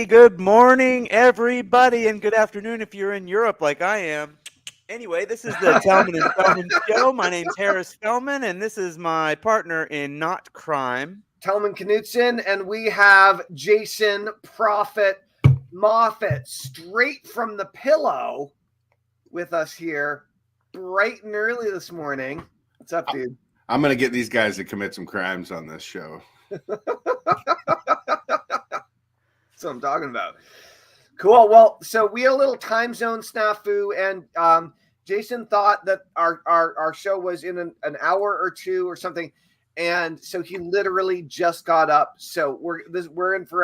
Good morning, everybody, and good afternoon if you're in Europe like I am. Anyway, this is the Telman and Spellman Show. My name's Harris Spellman, and this is my partner in Not Crime. Telman Knutson, and we have Jason Prophet Moffat straight from the pillow with us here bright and early this morning. What's up, dude? I'm going to get these guys to commit some crimes on this show. That's what I'm talking about. Cool. Well, so we had a little time zone snafu, and Jason thought that our show was in an hour or two or something, and so he literally just got up. So we're in for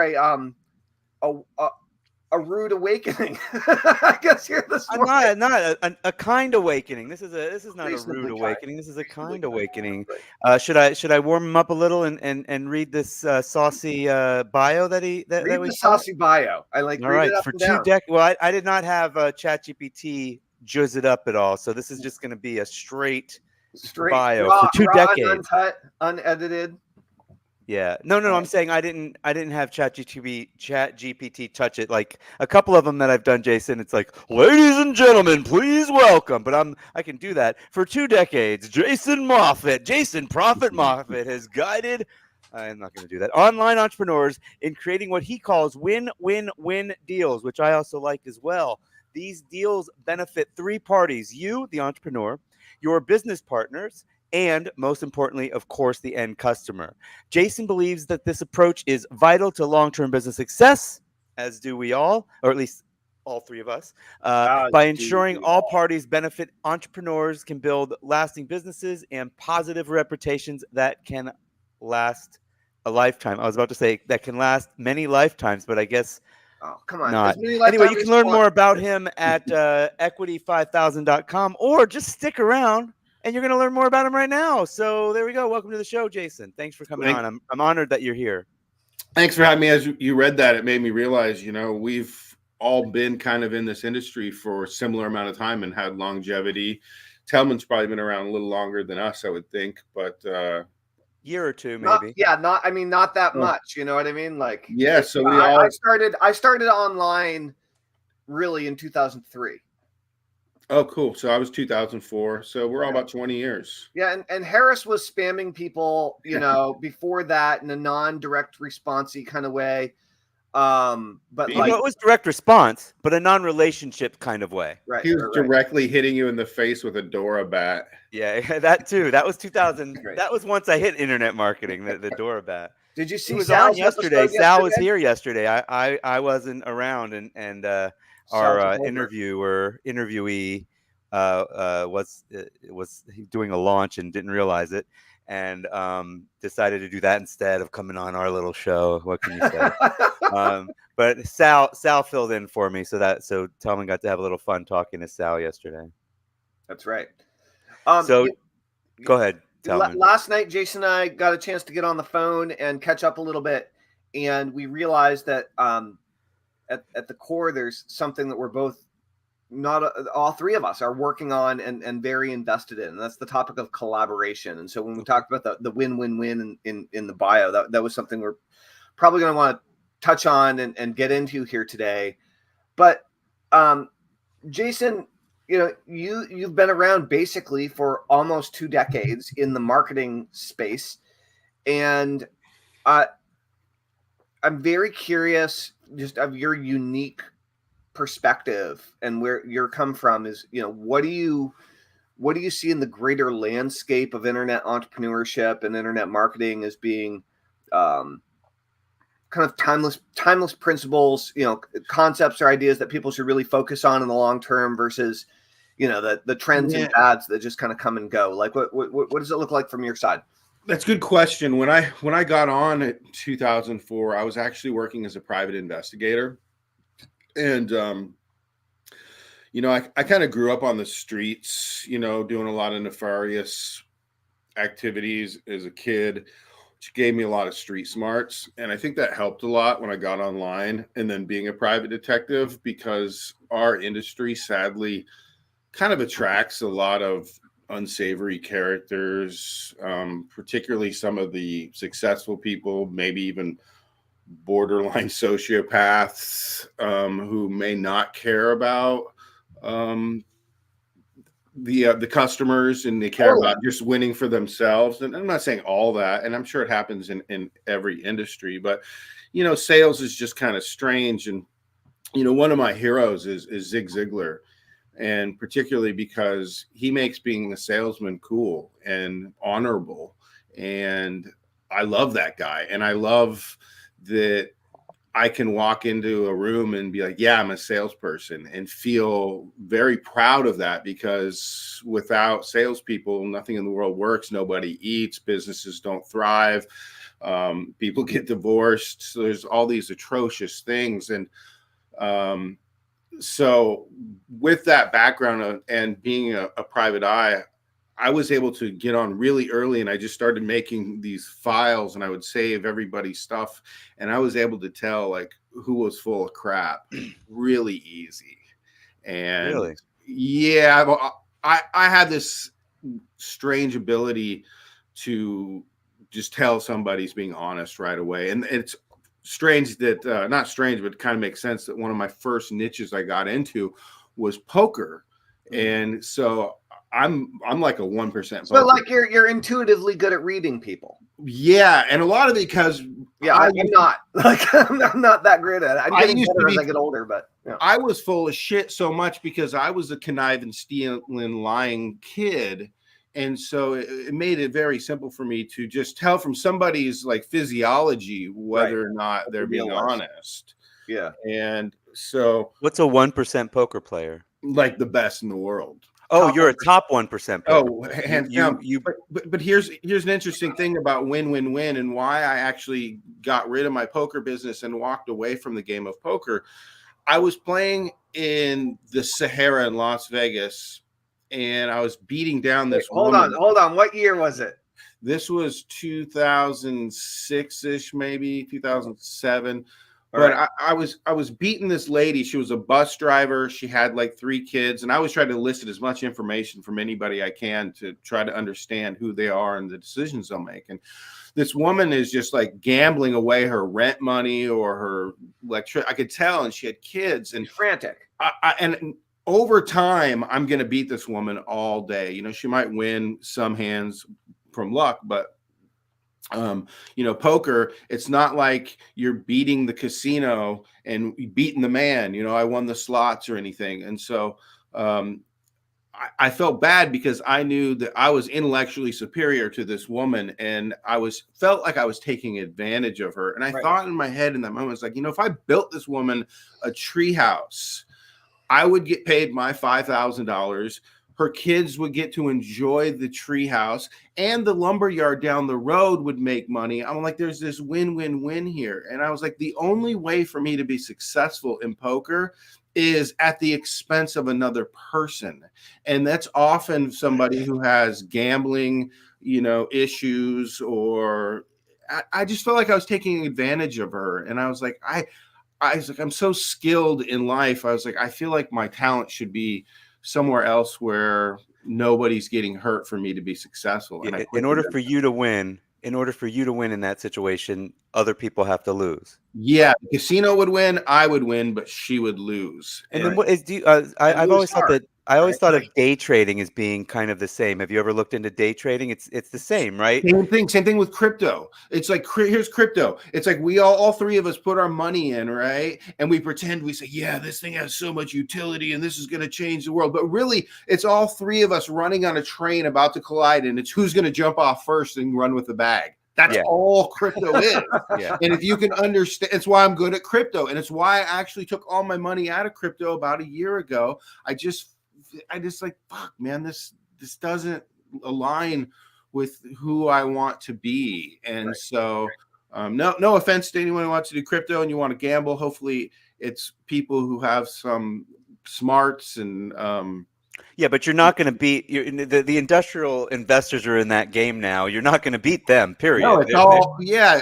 a rude awakening. I guess here this morning. Not a kind awakening. This is not a rude awakening. This is a kind awakening. Should I warm him up a little and read this saucy bio that we the saucy bio? I like. All right, for 2 decades. Well, I did not have ChatGPT jizz it up at all, so this is just going to be a straight bio raw, for 2 decades, unedited. Yeah, no. I'm saying I didn't have ChatGPT touch it. Like a couple of them that I've done, Jason. It's like, ladies and gentlemen, please welcome. But I can do that for 2 decades. Jason Prophet Moffat has guided. I'm not going to do that. Online entrepreneurs in creating what he calls win-win-win deals, which I also like as well. These deals benefit 3 parties: you, the entrepreneur, your business partners, and most importantly, of course, the end customer. Jason believes that this approach is vital to long-term business success, as do we all, or at least all 3 of us. By ensuring all parties benefit, entrepreneurs can build lasting businesses and positive reputations that can last a lifetime. I was about to say that can last many lifetimes, but I guess come on. Not. Anyway, you can learn more about him at equity5000.com, or just stick around. And you're going to learn more about him right now. So there we go. Welcome to the show, Jason. Thanks for coming on. I'm honored that you're here. Thanks for having me. As you read that, it made me realize, we've all been kind of in this industry for a similar amount of time and had longevity. Telman's probably been around a little longer than us, I would think, but year or two, maybe. Not that much. You know what I mean? Like, yeah. So I started online really in 2003. Oh, cool. So I was 2004. So we're all about 20 years. Yeah. And Harris was spamming people, before that in a non-direct response-y kind of way. But it was direct response, but a non-relationship kind of way. Right. He was directly hitting you in the face with a Dora bat. Yeah, that too. That was 2000. That was once I hit internet marketing, the Dora bat. Did you see? He was on yesterday. Sal was here yesterday. I wasn't around, and our interviewee was doing a launch and didn't realize it, and decided to do that instead of coming on our little show. What can you say? But Sal filled in for me, so Telman got to have a little fun talking to Sal yesterday. That's right. Go ahead. Last night, Jason and I got a chance to get on the phone and catch up a little bit, and we realized that at the core, there's something that we're both all 3 of us are working on and very invested in. And that's the topic of collaboration. And so when we talked about the win-win-win in the bio, that was something we're probably going to want to touch on and get into here today. But Jason, you've been around basically for almost 2 decades in the marketing space. And I'm very curious just of your unique perspective and where you're come from is, what do you see in the greater landscape of internet entrepreneurship and internet marketing as being kind of timeless principles, concepts or ideas that people should really focus on in the long term versus, the trends and fads that just kind of come and go? Like what does it look like from your side? That's a good question. When I got on in 2004, I was actually working as a private investigator. And, I kind of grew up on the streets, doing a lot of nefarious activities as a kid, which gave me a lot of street smarts. And I think that helped a lot when I got online and then being a private detective, because our industry sadly kind of attracts a lot of unsavory characters, particularly some of the successful people, maybe even borderline sociopaths who may not care about the customers, and they care about just winning for themselves. And I'm not saying all that, and I'm sure it happens in every industry, but sales is just kind of strange. And one of my heroes is Zig Ziglar, and particularly because he makes being a salesman cool and honorable. And I love that guy. And I love that I can walk into a room and be like, yeah, I'm a salesperson, and feel very proud of that, because without salespeople, nothing in the world works. Nobody eats, businesses don't thrive, people get divorced. So there's all these atrocious things. And so with that background and being a private eye, I was able to get on really early, and I just started making these files, and I would save everybody's stuff, and I was able to tell like who was full of crap really easy. And Really? yeah, I had this strange ability to just tell somebody's being honest right away. And it's strange that not strange, but it kind of makes sense that one of my first niches I got into was poker. And so I'm like a 1%. So like you're intuitively good at reading people. Yeah, and a lot of it because I'm not like I'm not that great at it. I'm getting better as I get older, but I was full of shit so much because I was a conniving, stealing, lying kid. And so it made it very simple for me to just tell from somebody's like physiology whether or not they're being honest. Yeah. And so what's a 1% poker player? Like the best in the world. Oh, you're a top 1%. Oh, hands down. But here's an interesting thing about win-win-win, and why I actually got rid of my poker business and walked away from the game of poker. I was playing in the Sahara in Las Vegas, and I was beating down this woman. Hold on. What year was it? This was 2006-ish, maybe 2007. But I was beating this lady. She was a bus driver. She had like 3 kids, and I was trying to elicit as much information from anybody I can to try to understand who they are and the decisions they'll make. And this woman is just like gambling away her rent money or her electricity. I could tell, and she had kids and frantic. And over time, I'm going to beat this woman all day. She might win some hands from luck, but poker, it's not like you're beating the casino and beating the man. I won the slots or anything. And so I felt bad because I knew that I was intellectually superior to this woman, and felt like I was taking advantage of her. And I thought in my head in that moment, it's like, if I built this woman a treehouse, I would get paid my $5,000. Her kids would get to enjoy the treehouse, and the lumberyard down the road would make money. I'm like, there's this win-win-win here. And I was like, the only way for me to be successful in poker is at the expense of another person. And that's often somebody who has gambling, issues, or I just felt like I was taking advantage of her. And I was like, I was like, I'm so skilled in life. I was like, I feel like my talent should be somewhere else where nobody's getting hurt for me to be successful. And in order for you to win in that situation, other people have to lose. Yeah, the casino would win, I would win, but she would lose. And then what is I've always thought that thought of day trading as being kind of the same. Have you ever looked into day trading? It's the same, right? Same thing with crypto. It's like, here's crypto. It's like we all 3 of us put our money in, right? And we pretend, we say, yeah, this thing has so much utility and this is going to change the world. But really, it's all 3 of us running on a train about to collide, and it's who's going to jump off first and run with the bag. That's all crypto is. And if you can understand, it's why I'm good at crypto. And it's why I actually took all my money out of crypto about a year ago. I just like, fuck, man, this doesn't align with who I want to be. And so no offense to anyone who wants to do crypto and you want to gamble. Hopefully it's people who have some smarts and yeah, but you're not going to beat the industrial investors are in that game now. You're not going to beat them, period. No, it's all,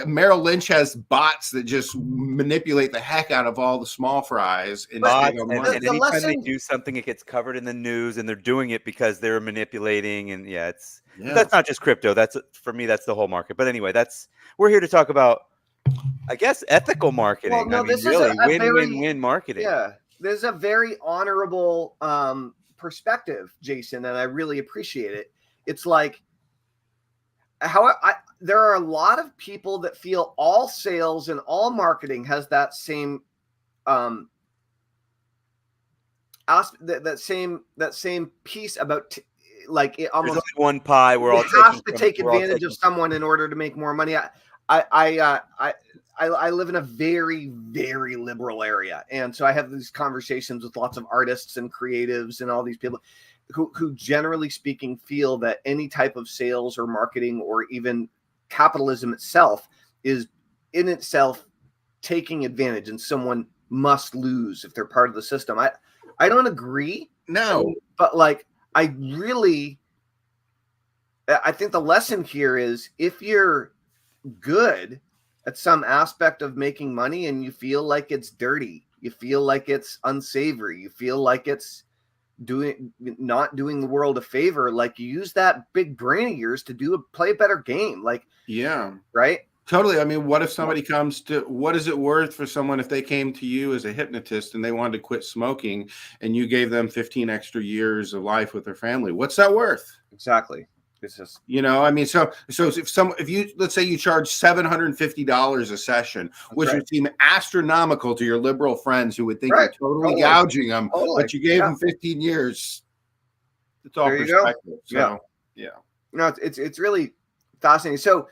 Merrill Lynch has bots that just manipulate the heck out of all the small fries. And anytime they do something, it gets covered in the news, and they're doing it because they're manipulating. And that's not just crypto. For me, that's the whole market. But anyway, we're here to talk about I guess ethical marketing. Well, no, I mean, this is really, a very win-win-win marketing. yeah. There's a very honorable perspective, Jason, and I really appreciate it. It's like there are a lot of people that feel all sales and all marketing has that same that same piece about like it almost There's only one pie. We're you all have to taking take we're all advantage taking- of someone in order to make more money. I live in a very, very liberal area, and so I have these conversations with lots of artists and creatives and all these people who generally speaking feel that any type of sales or marketing or even capitalism itself is in itself taking advantage, and someone must lose if they're part of the system. I don't agree. No, But like I think the lesson here is if you're good at some aspect of making money and you feel like it's dirty, you feel like it's unsavory, you feel like it's not doing the world a favor, like you use that big brain of yours to play a better game, like yeah, right? totally. I mean, what if somebody comes to, what is it worth for someone if they came to you as a hypnotist and they wanted to quit smoking and you gave them 15 extra years of life with their family? What's that worth? Exactly. It's just, You know, I mean, so if you, let's say you charge $750 a session, which right. would seem astronomical to your liberal friends who would think Right. you're totally Totally. gouging them, Totally. but you gave Yeah. them 15 years. It's all There you go. perspective. So, Yeah. No, it's really fascinating. So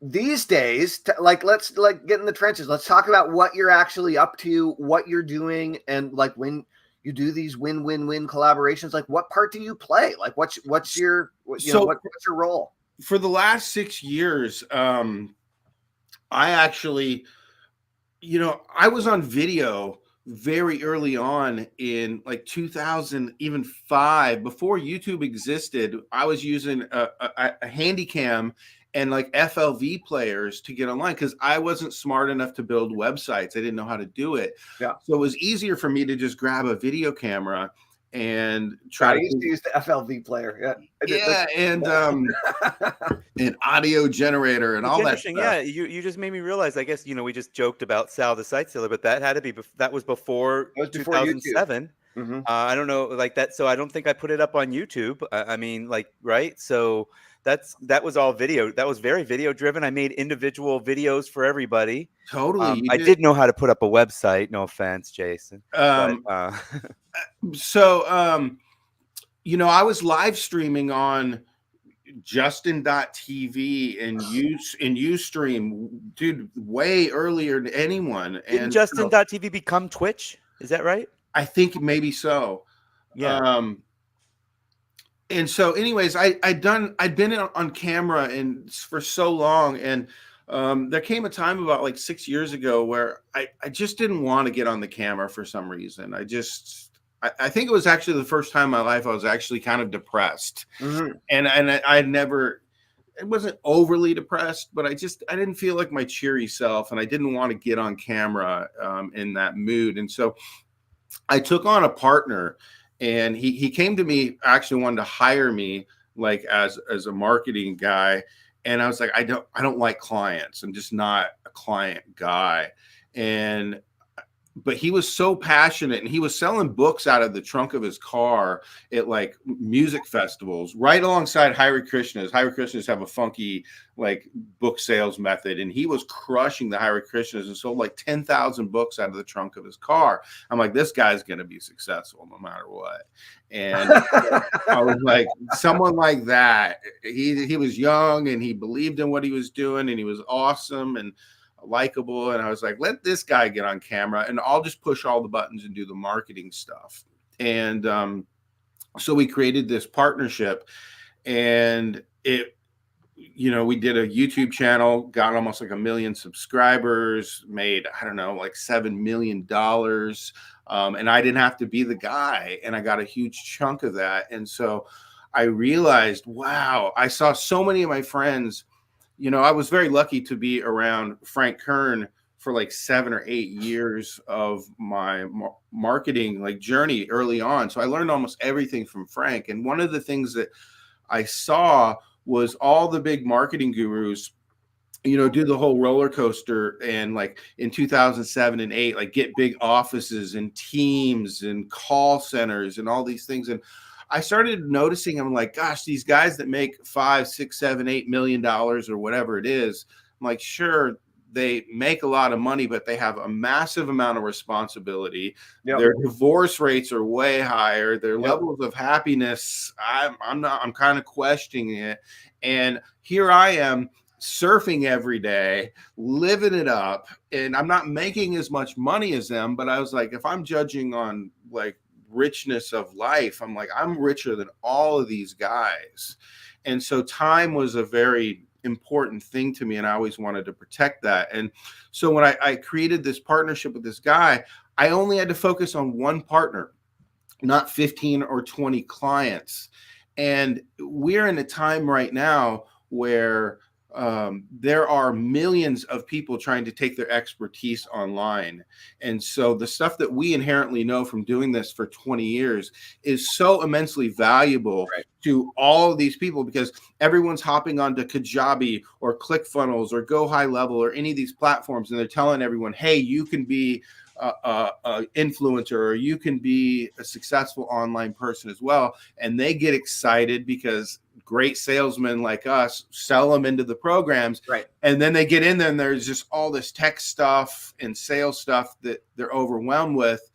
these days, let's get in the trenches. Let's talk about what you're actually up to, what you're doing, and like when you do these win-win-win collaborations, like what part do you play? Like what's your what's your role? For the last 6 years, I actually, I was on video very early on in like 2005, before YouTube existed. I was using a Handycam and like FLV players to get online because I wasn't smart enough to build websites. I didn't know how to do it. Yeah. So it was easier for me to just grab a video camera and try I used to use the FLV player. Yeah, and an audio generator and It's all that interesting. stuff. Yeah, you just made me realize. I guess we just joked about Sal the Site Sealer, but that had to be that was before That was before 2007. Mm-hmm. I don't know, like that. So I don't think I put it up on YouTube. I mean, like, right? So that was all video. That was very video driven. I made individual videos for everybody. Totally. I did know how to put up a website. No offense, Jason. I was live streaming on Justin.tv and Ustream, dude, way earlier than anyone. Didn't Justin.tv become Twitch? Is that right? I think maybe so. Yeah. And so anyways, I'd been on camera and for so long. And there came a time about like 6 years ago where I just didn't want to get on the camera for some reason. I think it was actually the first time in my life I was actually kind of depressed. Mm-hmm. And it wasn't overly depressed, but I didn't feel like my cheery self, and I didn't want to get on camera in that mood. And so I took on a partner, and he came to me, actually wanted to hire me like as a marketing guy. And I was like, I don't like clients. I'm just not a client guy. But he was so passionate, and he was selling books out of the trunk of his car at like music festivals right alongside Hare Krishnas. Hare Krishnas have a funky like book sales method, and he was crushing the Hare Krishnas and sold like 10,000 books out of the trunk of his car. I'm like, this guy's going to be successful no matter what. And I was like, someone like that, he was young and he believed in what he was doing, and he was awesome and likable. And I was like, let this guy get on camera and I'll just push all the buttons and do the marketing stuff. And so we created this partnership, and we did a YouTube channel, got almost like 1 million subscribers, made, I don't know, like $7 million. And I didn't have to be the guy, and I got a huge chunk of that. And so I realized, wow, I saw so many of my friends. I was very lucky to be around Frank Kern for like 7 or 8 years of my marketing like journey early on. So I learned almost everything from Frank. And one of the things that I saw was all the big marketing gurus do the whole roller coaster, and like in 2007 and 8, like get big offices and teams and call centers and all these things. And I started noticing, I'm like, gosh, these guys that make $5, $6, $7, $8 million or whatever it is, I'm like, sure, they make a lot of money, but they have a massive amount of responsibility. Yep. Their divorce rates are way higher. Their Yep. levels of happiness, I'm kind of questioning it. And here I am surfing every day, living it up, and I'm not making as much money as them. But I was like, if I'm judging on like richness of life, I'm like, I'm richer than all of these guys. And so time was a very important thing to me, and I always wanted to protect that. And so when I created this partnership with this guy, I only had to focus on one partner, not 15 or 20 clients. And we're in a time right now where there are millions of people trying to take their expertise online. And so the stuff that we inherently know from doing this for 20 years is so immensely valuable to all of these people, because everyone's hopping onto Kajabi or ClickFunnels or Go High Level or any of these platforms, and they're telling everyone, hey, you can be a influencer, or you can be a successful online person as well. And they get excited because great salesmen like us sell them into the programs. Right. And then they get in there and there's just all this tech stuff and sales stuff that they're overwhelmed with,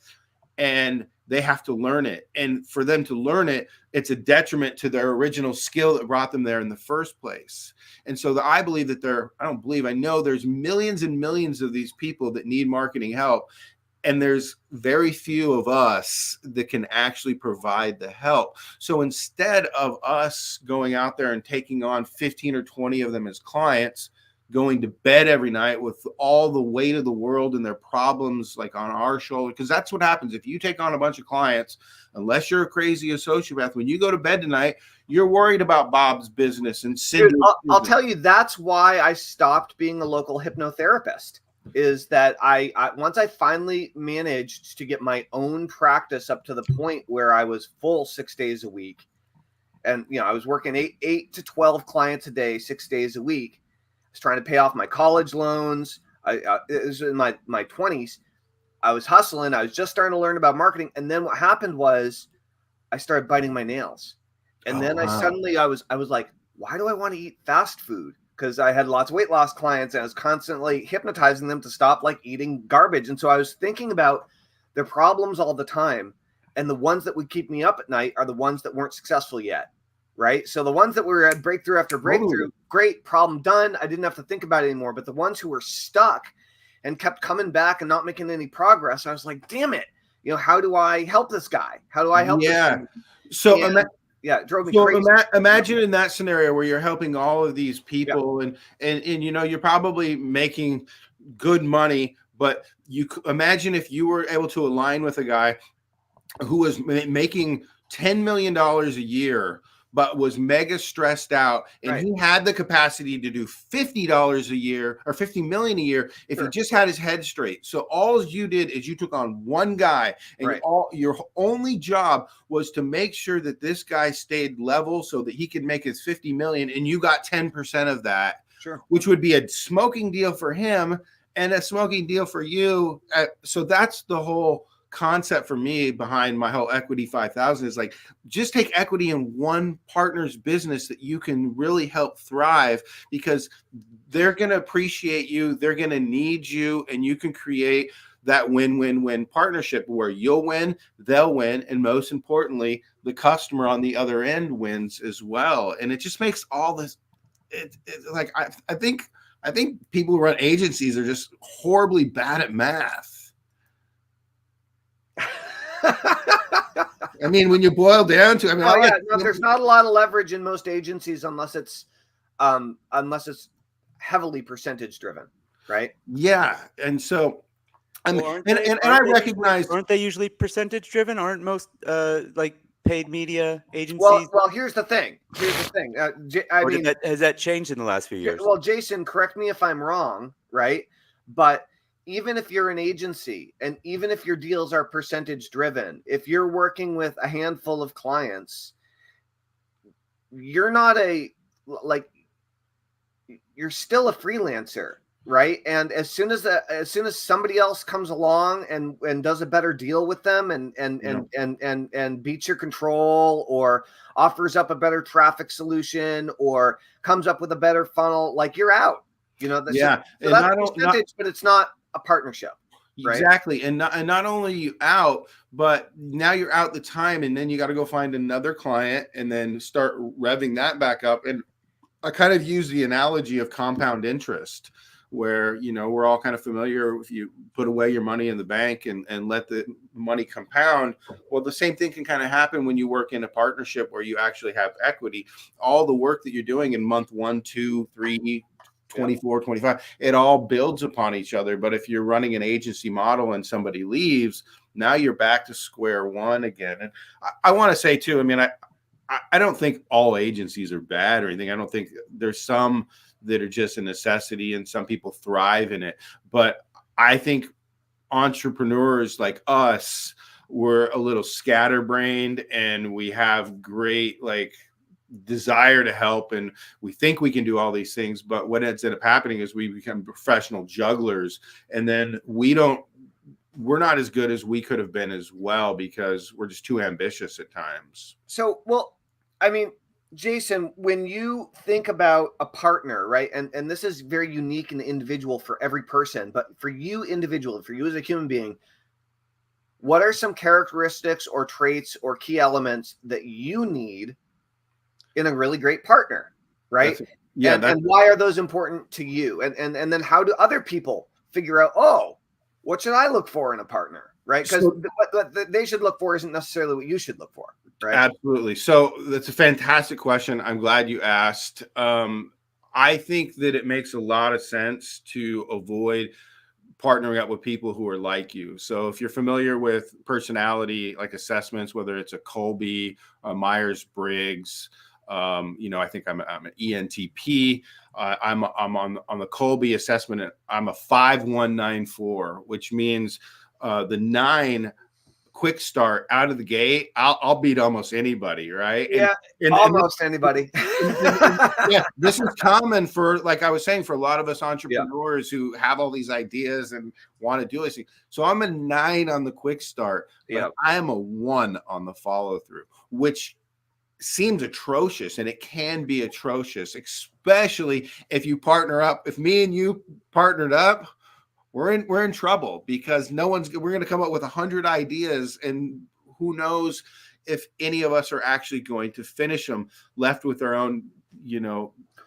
and they have to learn it. And for them to learn it, it's a detriment to their original skill that brought them there in the first place. And so I believe that I know there's millions and millions of these people that need marketing help. And there's very few of us that can actually provide the help. So instead of us going out there and taking on 15 or 20 of them as clients, going to bed every night with all the weight of the world and their problems like on our shoulder, because that's what happens if you take on a bunch of clients. Unless you're a crazy sociopath, when you go to bed tonight, you're worried about Bob's business and Cindy's. Dude, I'll tell you, that's why I stopped being a local hypnotherapist. Is that I once I finally managed to get my own practice up to the point where I was full 6 days a week, and I was working 8 to 12 clients a day, 6 days a week. I was trying to pay off my college loans. It was in my 20s. I was hustling. I was just starting to learn about marketing, and then what happened was I started biting my nails, and then I was like, why do I want to eat fast food? Because I had lots of weight loss clients, and I was constantly hypnotizing them to stop like eating garbage. And so I was thinking about their problems all the time. And the ones that would keep me up at night are the ones that weren't successful yet. Right. So the ones that were at breakthrough after breakthrough, great, problem done. I didn't have to think about it anymore. But the ones who were stuck and kept coming back and not making any progress, I was like, damn it. How do I help this guy? How do I help this guy? So it drove me crazy. Imagine in that scenario where you're helping all of these people, and you're probably making good money, but you imagine if you were able to align with a guy who was making $10 million a year, but was mega stressed out, and he had the capacity to do $50 a year or $50 million a year if he just had his head straight. So all you did is you took on one guy, and your only job was to make sure that this guy stayed level so that he could make his 50 million, and you got 10% of that, which would be a smoking deal for him and a smoking deal for you. So that's the whole concept for me behind my whole Equity 5000 is like, just take equity in one partner's business that you can really help thrive, because they're going to appreciate you, they're going to need you, and you can create that win-win-win partnership where you'll win, they'll win, and most importantly, the customer on the other end wins as well. And it just makes all this like I think people who run agencies are just horribly bad at math. I mean, when you boil down to, there's not a lot of leverage in most agencies unless it's heavily percentage driven, right? Yeah, and so, I recognize, aren't they usually percentage driven? Aren't most like paid media agencies? Well, here's the thing. Has that changed in the last few years? Well, Jason, correct me if I'm wrong, right? But even if you're an agency, and even if your deals are percentage driven, if you're working with a handful of clients, you're not you're still a freelancer, right? And as soon as somebody else comes along and does a better deal with them and beats your control, or offers up a better traffic solution, or comes up with a better funnel, like, you're out. So and that's a percentage, but it's not a partnership. Right? Exactly. And not only you out, but now you're out the time, and then you got to go find another client and then start revving that back up. And I kind of use the analogy of compound interest, where, we're all kind of familiar. If you put away your money in the bank and let the money compound, well, the same thing can kind of happen when you work in a partnership where you actually have equity. All the work that you're doing in month 1, 2, 3, 24, 25, it all builds upon each other. But if you're running an agency model and somebody leaves, now you're back to square one again. And I want to say too, I mean, I don't think all agencies are bad or anything. I don't think there's some that are just a necessity and some people thrive in it. But I think entrepreneurs like us, we're a little scatterbrained, and we have great desire to help, and we think we can do all these things. But what ends up happening is we become professional jugglers, and then we're not as good as we could have been as well, because we're just too ambitious at times. So, well, I mean, Jason, when you think about a partner, right, and this is very unique and individual for every person, but for you individually, for you as a human being, what are some characteristics or traits or key elements that you need in a really great partner, right? And why are those important to you? And then how do other people figure out, what should I look for in a partner, right? Because what they should look for isn't necessarily what you should look for, right? Absolutely. So that's a fantastic question. I'm glad you asked. I think that it makes a lot of sense to avoid partnering up with people who are like you. So if you're familiar with personality assessments, whether it's a Kolbe, Myers-Briggs, I think I'm an ENTP. I'm on the Kolbe assessment. I'm a 5194, which means the 9 quick start out of the gate. I'll beat almost anybody, right? Yeah, almost anybody. Yeah, this is common for, like I was saying, for a lot of us entrepreneurs who have all these ideas and want to do this. So I'm a 9 on the quick start, but I am a 1 on the follow through, which seems atrocious, and it can be atrocious, especially if you partner up. If me and you partnered up, we're in trouble, because we're going to come up with 100 ideas, and who knows if any of us are actually going to finish them, left with our own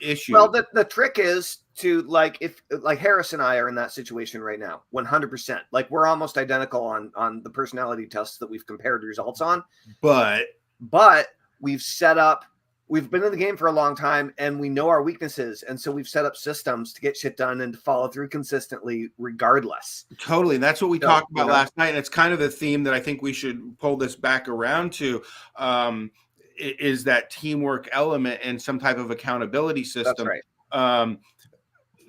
issue. Well, the trick is to, if Harris and I are in that situation right now, 100%. We're almost identical on the personality tests that we've compared results on, but we've been in the game for a long time, and we know our weaknesses. And so we've set up systems to get shit done and to follow through consistently regardless. Totally. And that's what we talked about last night. And it's kind of a theme that I think we should pull this back around to, is that teamwork element and some type of accountability system. That's right.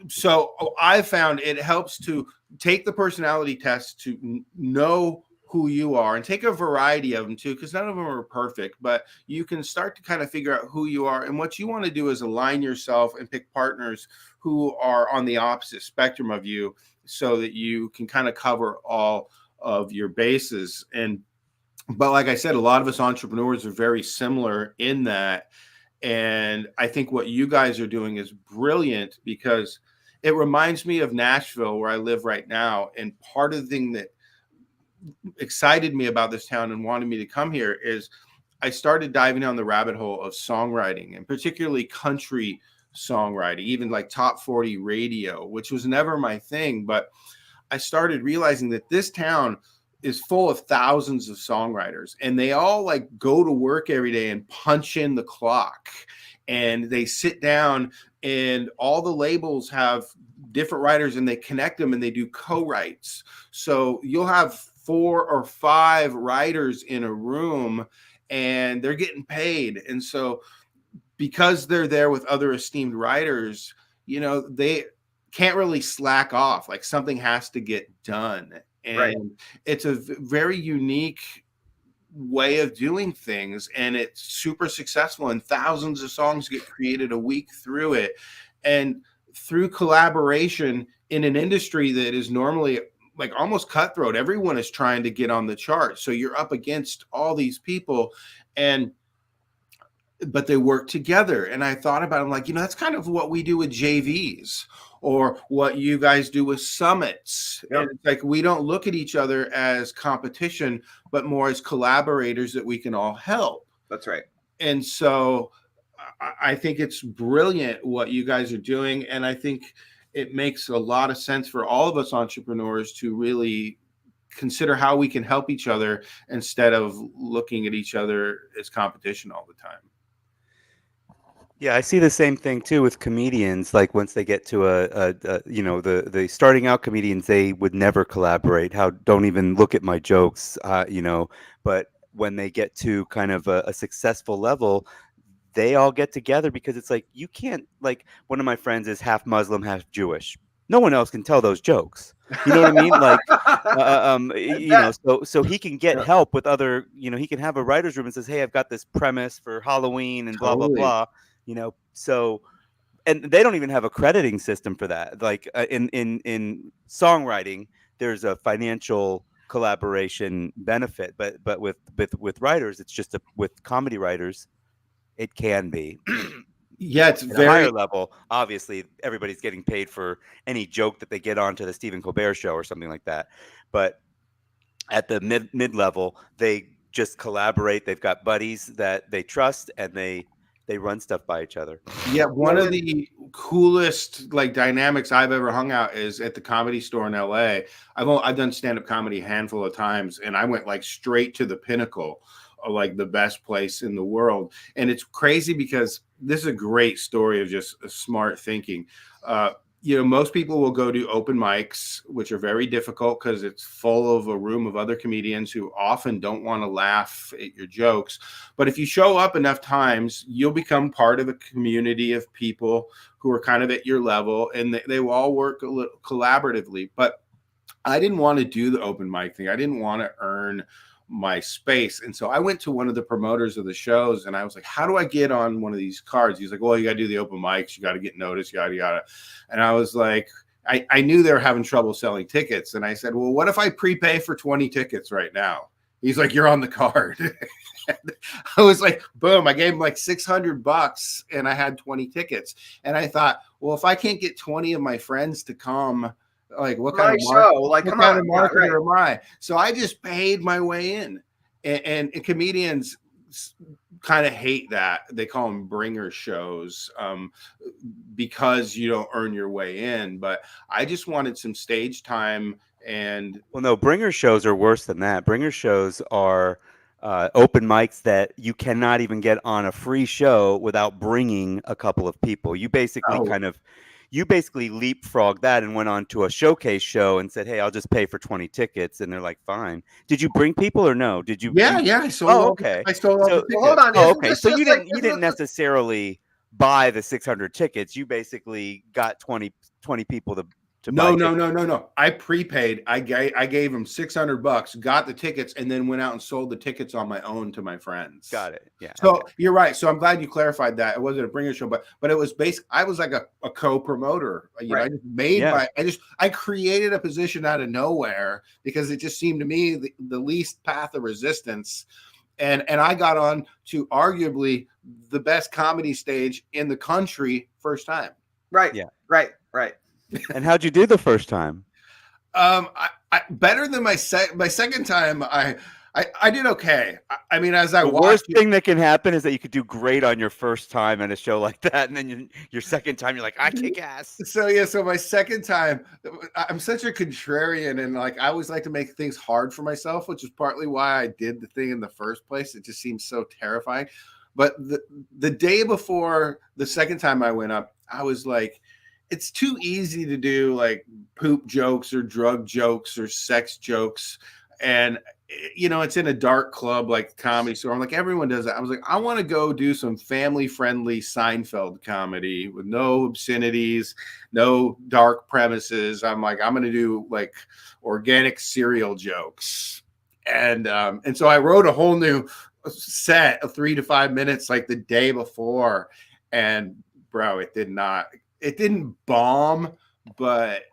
So I found it helps to take the personality test to know who you are, and take a variety of them too, because none of them are perfect, but you can start to kind of figure out who you are. And what you want to do is align yourself and pick partners who are on the opposite spectrum of you, so that you can kind of cover all of your bases. But like I said, a lot of us entrepreneurs are very similar in that. And I think what you guys are doing is brilliant, because it reminds me of Nashville, where I live right now. And part of the thing that excited me about this town and wanted me to come here is I started diving down the rabbit hole of songwriting, and particularly country songwriting, even top 40 radio, which was never my thing. But I started realizing that this town is full of thousands of songwriters, and they all go to work every day and punch in the clock, and they sit down, and all the labels have different writers, and they connect them, and they do co-writes. So you'll have 4 or 5 writers in a room, and they're getting paid. And so because they're there with other esteemed writers, they can't really slack off. Something has to get done. And it's a very unique way of doing things, and it's super successful, and thousands of songs get created a week through it. And through collaboration in an industry that is normally like almost cutthroat, everyone is trying to get on the chart. So you're up against all these people, but they work together. And I thought about it, I'm like, that's kind of what we do with JVs or what you guys do with summits. Yep. And it's like, we don't look at each other as competition, but more as collaborators that we can all help. That's right. And so I think it's brilliant what you guys are doing. And I think it makes a lot of sense for all of us entrepreneurs to really consider how we can help each other instead of looking at each other as competition all the time. Yeah, I see the same thing too with comedians. Like once they get to the starting out comedians, they would never collaborate. Don't even look at my jokes, But when they get to kind of a successful level, they all get together because it's like you can't, like one of my friends is half Muslim, half Jewish. No one else can tell those jokes. You know what I mean? Like, so he can get help with other, he can have a writer's room and says, hey, I've got this premise for Halloween and blah, blah, blah. So, and they don't even have a crediting system for that. Like in songwriting, there's a financial collaboration benefit, but with writers, it's just with comedy writers, it can be. Yeah, it's at very a higher level. Obviously, everybody's getting paid for any joke that they get onto the Stephen Colbert show or something like that. But at the mid level, they just collaborate. They've got buddies that they trust, and they run stuff by each other. Yeah, one of the coolest like dynamics I've ever hung out is at the Comedy Store in LA. I've done stand-up comedy a handful of times, and I went like straight to the pinnacle of like the best place in the world. And it's crazy because this is a great story of just smart thinking. Most people will go to open mics, which are very difficult because it's full of a room of other comedians who often don't want to laugh at your jokes. But if you show up enough times, you'll become part of a community of people who are kind of at your level, and they will all work a little collaboratively. But I didn't want to do the open mic thing. I didn't want to earn my space. And so I went to one of the promoters of the shows and I was like, how do I get on one of these cards? He's like, well, you got to do the open mics. You got to get noticed, yada, yada. And I was like, I knew they were having trouble selling tickets. And I said, well, what if I prepay for 20 tickets right now? He's like, you're on the card. I was like, boom, I gave him like $600 and I had 20 tickets. And I thought, well, if I can't get 20 of my friends to come, like what kind of marketer am I? So I just paid my way in, and comedians kind of hate that. They call them bringer shows because you don't earn your way in. But I just wanted some stage time. And well, no, bringer shows are worse than that. Bringer shows are open mics that you cannot even get on a free show without bringing a couple of people. You basically you basically leapfrogged that and went on to a showcase show and said, hey, I'll just pay for 20 tickets. And they're like, fine. Did you bring people or no? Did you? Yeah. I sold okay. I sold all the tickets. Hold on. Okay. So you didn't necessarily buy the 600 tickets. You basically got 20 people to buy tickets. No. I prepaid. I gave them $600, got the tickets, and then went out and sold the tickets on my own to my friends. Got it. Yeah. So You're right. So I'm glad you clarified that. It wasn't a bringer show, but it was I was like a co-promoter. Right. I just made I created a position out of nowhere because it just seemed to me the least path of resistance. And I got on to arguably the best comedy stage in the country first time. Right. Yeah. Right. And how'd you do the first time? I better than my second time. I did okay. I mean, as I the watched, worst thing that can happen is that you could do great on your first time at a show like that, and then your second time you're like, I kick ass. So my second time, I'm such a contrarian, and like I always like to make things hard for myself, which is partly why I did the thing in the first place. It just seems so terrifying. But the day before the second time I went up, I was like, it's too easy to do like poop jokes or drug jokes or sex jokes. And, it's in a dark club like Comedy Store. I'm like, everyone does that. I was like, I want to go do some family-friendly Seinfeld comedy with no obscenities, no dark premises. I'm like, I'm going to do like organic cereal jokes. And so I wrote a whole new set of 3 to 5 minutes like the day before. And bro, it did not it didn't bomb, but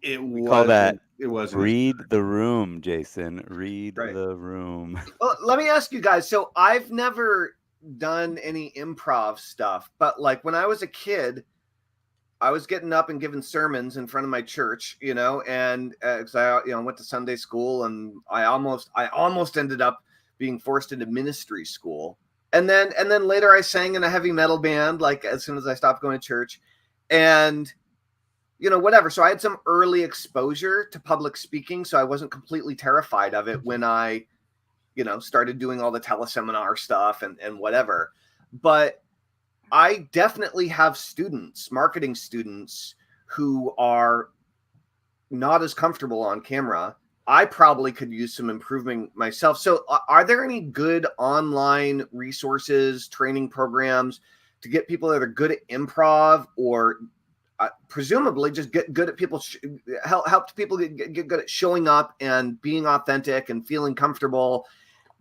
it call that wasn't. read the room, Jason. Read Right. the room. Well, let me ask you guys. So I've never done any improv stuff, but like when I was a kid, I was getting up and giving sermons in front of my church, and because I, went to Sunday school, and I almost ended up being forced into ministry school, and then later I sang in a heavy metal band, like as soon as I stopped going to church, and whatever. So I had some early exposure to public speaking, so I wasn't completely terrified of it when I, started doing all the teleseminar stuff and whatever, but I definitely have marketing students, who are not as comfortable on camera. I probably could use some improvement myself. So are there any good online resources, training programs to get people that are good at improv, or presumably just get good at help people get good at showing up and being authentic and feeling comfortable,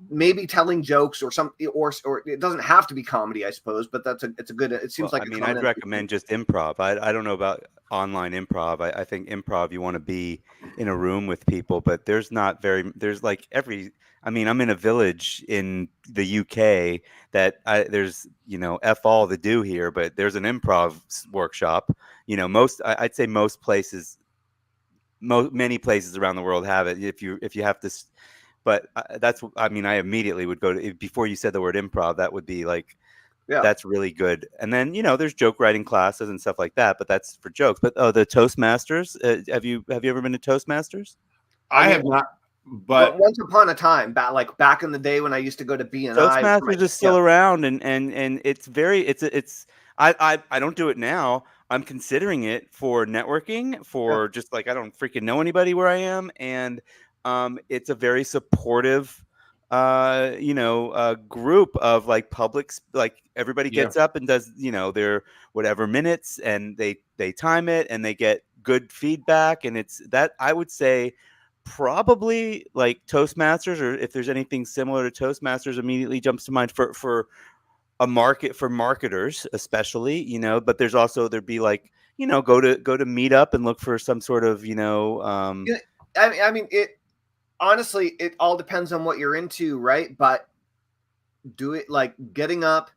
maybe telling jokes or something, or it doesn't have to be comedy, I suppose, but it's a good, it seems like, I'd recommend just improv. I don't know about online improv. I think improv, you want to be in a room with people, but there's like I'm in a village in the UK that there's, F all the do here, but there's an improv workshop, I'd say most places, many places around the world have it. If you have to, but I immediately would go to, before you said the word improv, that would be like, yeah, that's really good. And then, there's joke writing classes and stuff like that, but that's for jokes. But the Toastmasters, have you ever been to Toastmasters? I have not, but once upon a time, back in the day when I used to go to BNI. Toastmasters is still around, and it's I don't do it now. I'm considering it for networking, for just like, I don't freaking know anybody where I am, and it's a very supportive group of like publics, like everybody gets up and does their whatever minutes, and they time it, and they get good feedback, and it's that, I would say, probably like Toastmasters, or if there's anything similar to Toastmasters, immediately jumps to mind for a market, for marketers especially, but there'd be like, go to Meetup and look for some sort of it honestly, it all depends on what you're into, right? But do it like getting up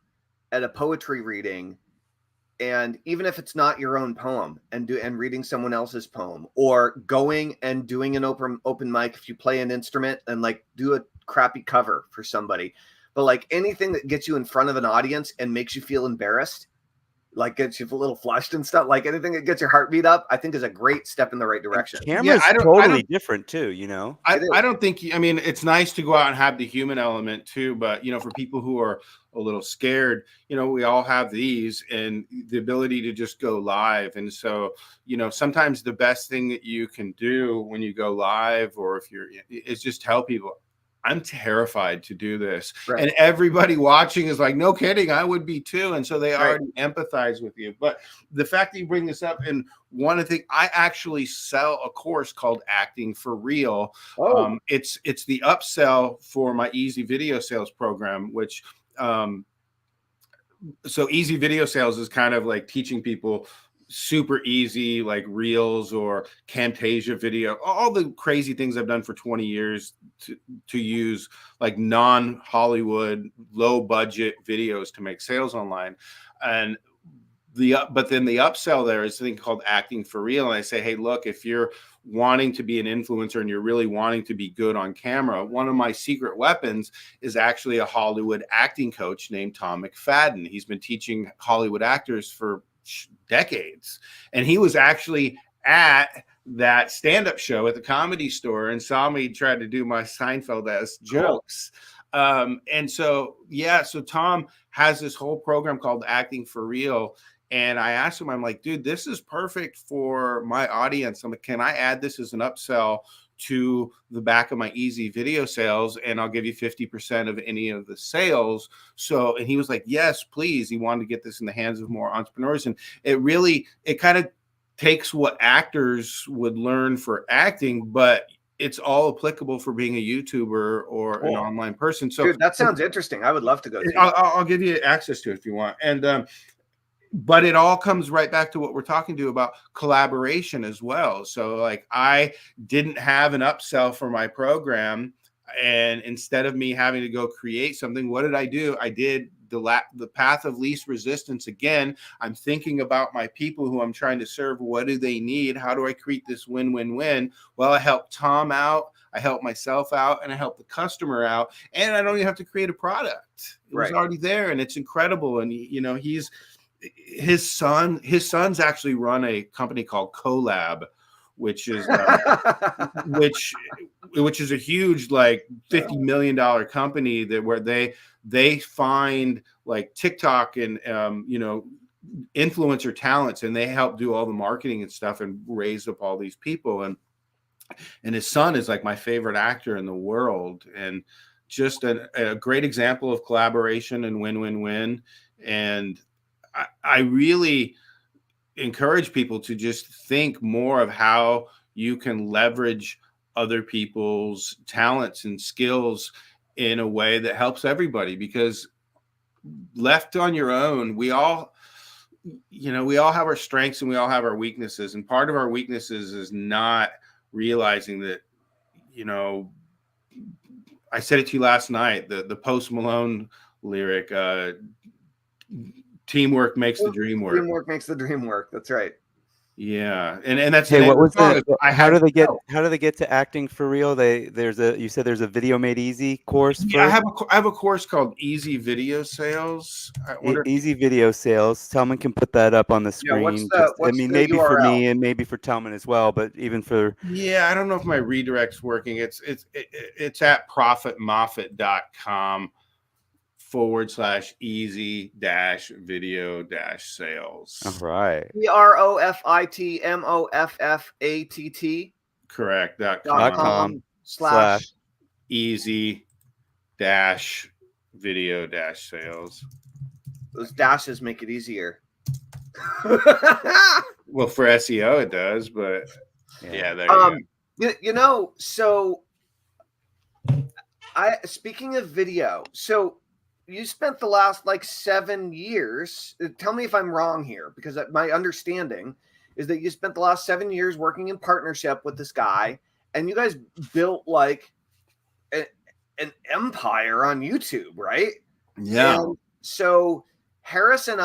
at a poetry reading, and even if it's not your own poem, and reading someone else's poem, or going and doing an open mic if you play an instrument, and like do a crappy cover for somebody. But like anything that gets you in front of an audience and makes you feel embarrassed, like gets you a little flushed and stuff, like anything that gets your heartbeat up, I think is a great step in the right direction. Camera's totally different too, I don't think, it's nice to go out and have the human element too, but for people who are a little scared, we all have these, and the ability to just go live. And so, sometimes the best thing that you can do when you go live, or if is just tell people, I'm terrified to do this. Right. And everybody watching is like, no kidding, I would be too. And so they already empathize with you. But the fact that you bring this up, and one of the things, I actually sell a course called Acting for Real. Oh. It's the upsell for my Easy Video Sales program, which so Easy Video Sales is kind of like teaching people super easy, like Reels or Camtasia video, all the crazy things I've done for 20 years to use like non-Hollywood, low budget videos to make sales online. And but then the upsell there is a thing called Acting for Real. And I say, hey, look, if you're wanting to be an influencer and you're really wanting to be good on camera, one of my secret weapons is actually a Hollywood acting coach named Tom McFadden. He's been teaching Hollywood actors for decades, and he was actually at that stand-up show at the Comedy Store and saw me try to do my Seinfeld-esque jokes. And so Tom has this whole program called Acting for Real. And I asked him, I'm like, dude, this is perfect for my audience. I'm like, can I add this as an upsell to the back of my Easy Video Sales, and I'll give you 50% of any of the sales? So, and he was like, yes, please. He wanted to get this in the hands of more entrepreneurs. And it kind of takes what actors would learn for acting, but it's all applicable for being a YouTuber or an online person. So, dude, that sounds interesting. I would love to go. I'll give you access to it if you want. And but it all comes right back to what we're talking to about collaboration as well. So like I didn't have an upsell for my program, and instead of me having to go create something, what did I do? I did the path of least resistance. Again, I'm thinking about my people who I'm trying to serve. What do they need? How do I create this win-win-win? Well, I help Tom out, I help myself out, and I help the customer out, and I don't even have to create a product. It was already there, and it's incredible. And you know, his sons actually run a company called Collab, which is which is a huge like $50 million company that where they find like TikTok and you know, influencer talents, and they help do all the marketing and stuff and raise up all these people. And his son is like my favorite actor in the world, and just a great example of collaboration and win-win-win. And I really encourage people to just think more of how you can leverage other people's talents and skills in a way that helps everybody, because left on your own, we all have our strengths and we all have our weaknesses, and part of our weaknesses is not realizing that, you know, I said it to you last night, the Post Malone lyric, teamwork makes the dream work. Teamwork makes the dream work. That's right. Yeah, and that's Hey, what was the? How do they get? help. How do they get to acting for real? You said there's a Video Made Easy course. Yeah, I have a course called Easy Video Sales. I wonder Easy Video Sales. Telman can put that up on the screen. What's the maybe URL? for me and maybe for Telman as well, but even for I don't know if my redirect's working. It's at profitmoffat.com/easy-video-sales. all right. PROFITMOFFATT. Correct. .com / easy-video-sales. Those dashes make it easier. Well, for SEO it does, but yeah, there you go. You know, so speaking of video, so you spent the last like 7 years. Tell me if I'm wrong here, because my understanding is that you spent the last 7 years working in partnership with this guy, and you guys built like an empire on YouTube, right? Yeah. And so Harris and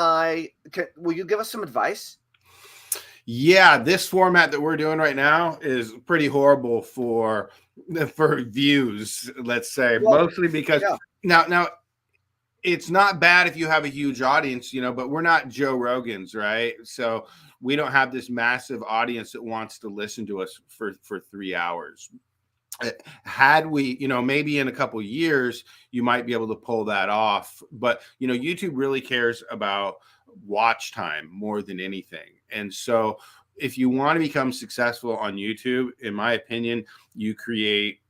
will you give us some advice? Yeah, this format that we're doing right now is pretty horrible for views, let's say, mostly because now it's not bad if you have a huge audience, you know, but we're not Joe Rogans, right? So we don't have this massive audience that wants to listen to us for 3 hours. Had we, you know, maybe in a couple of years, you might be able to pull that off. But, you know, YouTube really cares about watch time more than anything. And so if you want to become successful on YouTube, in my opinion, you create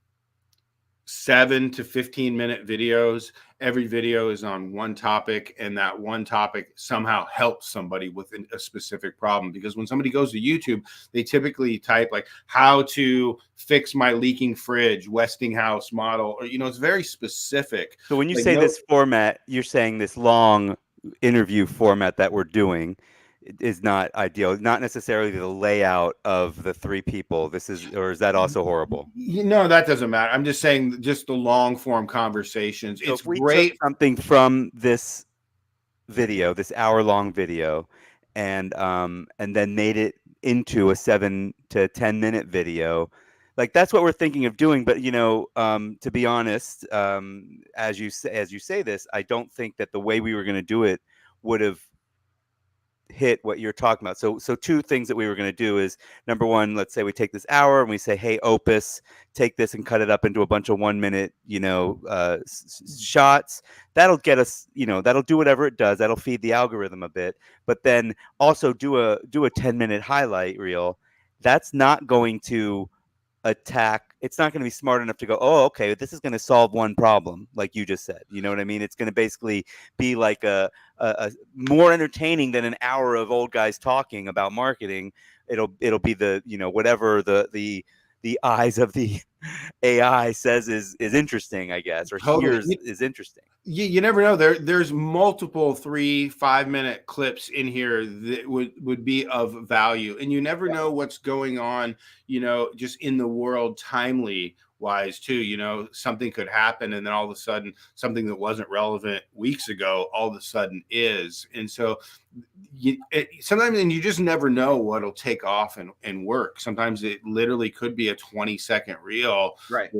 7 to 15 minute videos. Every video is on one topic, and that one topic somehow helps somebody with a specific problem. Because when somebody goes to YouTube, they typically type like how to fix my leaking fridge, Westinghouse model, or, you know, it's very specific. So when you say this format, you're saying this long interview format that we're doing is not ideal, not necessarily the layout of the 3 people. Or is that also horrible? You know, that doesn't matter. I'm just saying, just the long form conversations. So it's if we great. took something from this video, this hour-long video, and then made it into a 7 to 10 minute video, like that's what we're thinking of doing. But you know, to be honest, as you say this, I don't think that the way we were going to do it would have hit what you're talking about. So 2 things that we were going to do is, number one, let's say we take this hour and we say, hey, Opus, take this and cut it up into a bunch of 1 minute, you know, shots. That'll get us, you know, that'll do whatever it does. That'll feed the algorithm a bit, but then also do a 10-minute highlight reel. That's not going to attack. It's not going to be smart enough to go, oh, okay, this is going to solve one problem, like you just said. You know what I mean? It's going to basically be like a more entertaining than an hour of old guys talking about marketing. It'll be the, you know, whatever the the eyes of the AI says is interesting, I guess, or Totally. hears is interesting. You never know. There's multiple 3-5 minute clips in here that would be of value, and you never know what's going on, just in the world timely wise too. Something could happen, and then all of a sudden something that wasn't relevant weeks ago all of a sudden is. And so sometimes, and you just never know what'll take off and work. Sometimes it literally could be a 20-second reel, Right.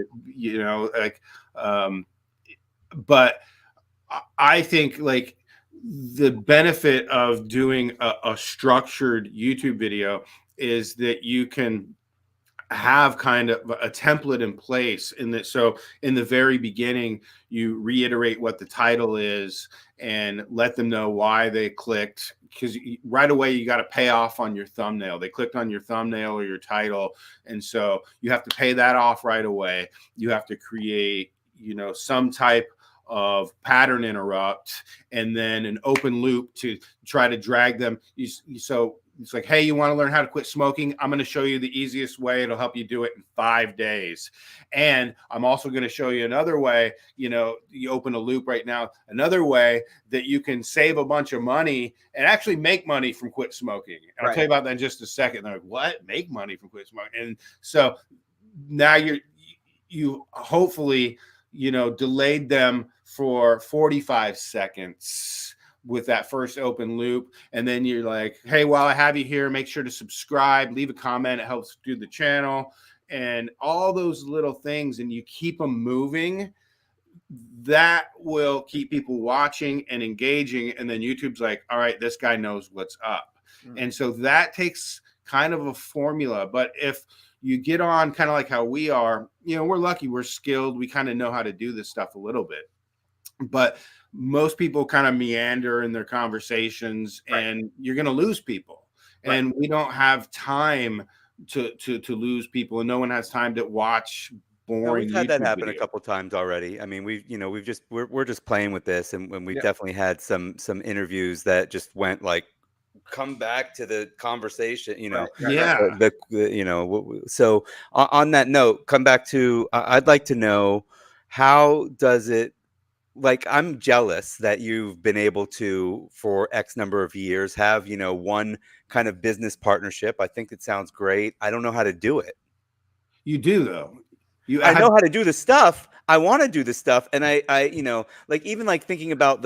But I think like the benefit of doing a structured YouTube video is that you can have kind of a template in place, in that, so in the very beginning you reiterate what the title is and let them know why they clicked, because right away you got to pay off on your thumbnail. They clicked on your thumbnail or your title, and so you have to pay that off right away. You have to create some type of pattern interrupt, and then an open loop to try to drag them. So it's like, hey, you want to learn how to quit smoking? I'm going to show you the easiest way. It'll help you do it in 5 days. And I'm also going to show you another way. You open a loop right now, another way that you can save a bunch of money and actually make money from quit smoking. And I'll tell you about that in just a second. They're like, what? Make money from quit smoking? And so now you hopefully delayed them for 45 seconds with that first open loop. And then you're like, hey, while I have you here, make sure to subscribe, leave a comment. It helps do the channel and all those little things. And you keep them moving. That will keep people watching and engaging. And then YouTube's like, all right, this guy knows what's up. And so that takes kind of a formula. But if you get on kind of like how we are, we're lucky, we're skilled, we kind of know how to do this stuff a little bit. But most people kind of meander in their conversations, and you're going to lose people. And we don't have time to lose people, and no one has time to watch boring. We've had that YouTube happen videos. a couple times already. I mean, we're just playing with this, and when we've definitely had some interviews that just went like, come back to the conversation, so on that note, come back to, I'd like to know, how does it, like, I'm jealous that you've been able to, for X number of years, have, one kind of business partnership. I think it sounds great. I don't know how to do it. You do, though. I know how to do the stuff. I want to do the stuff. And I like, even like thinking about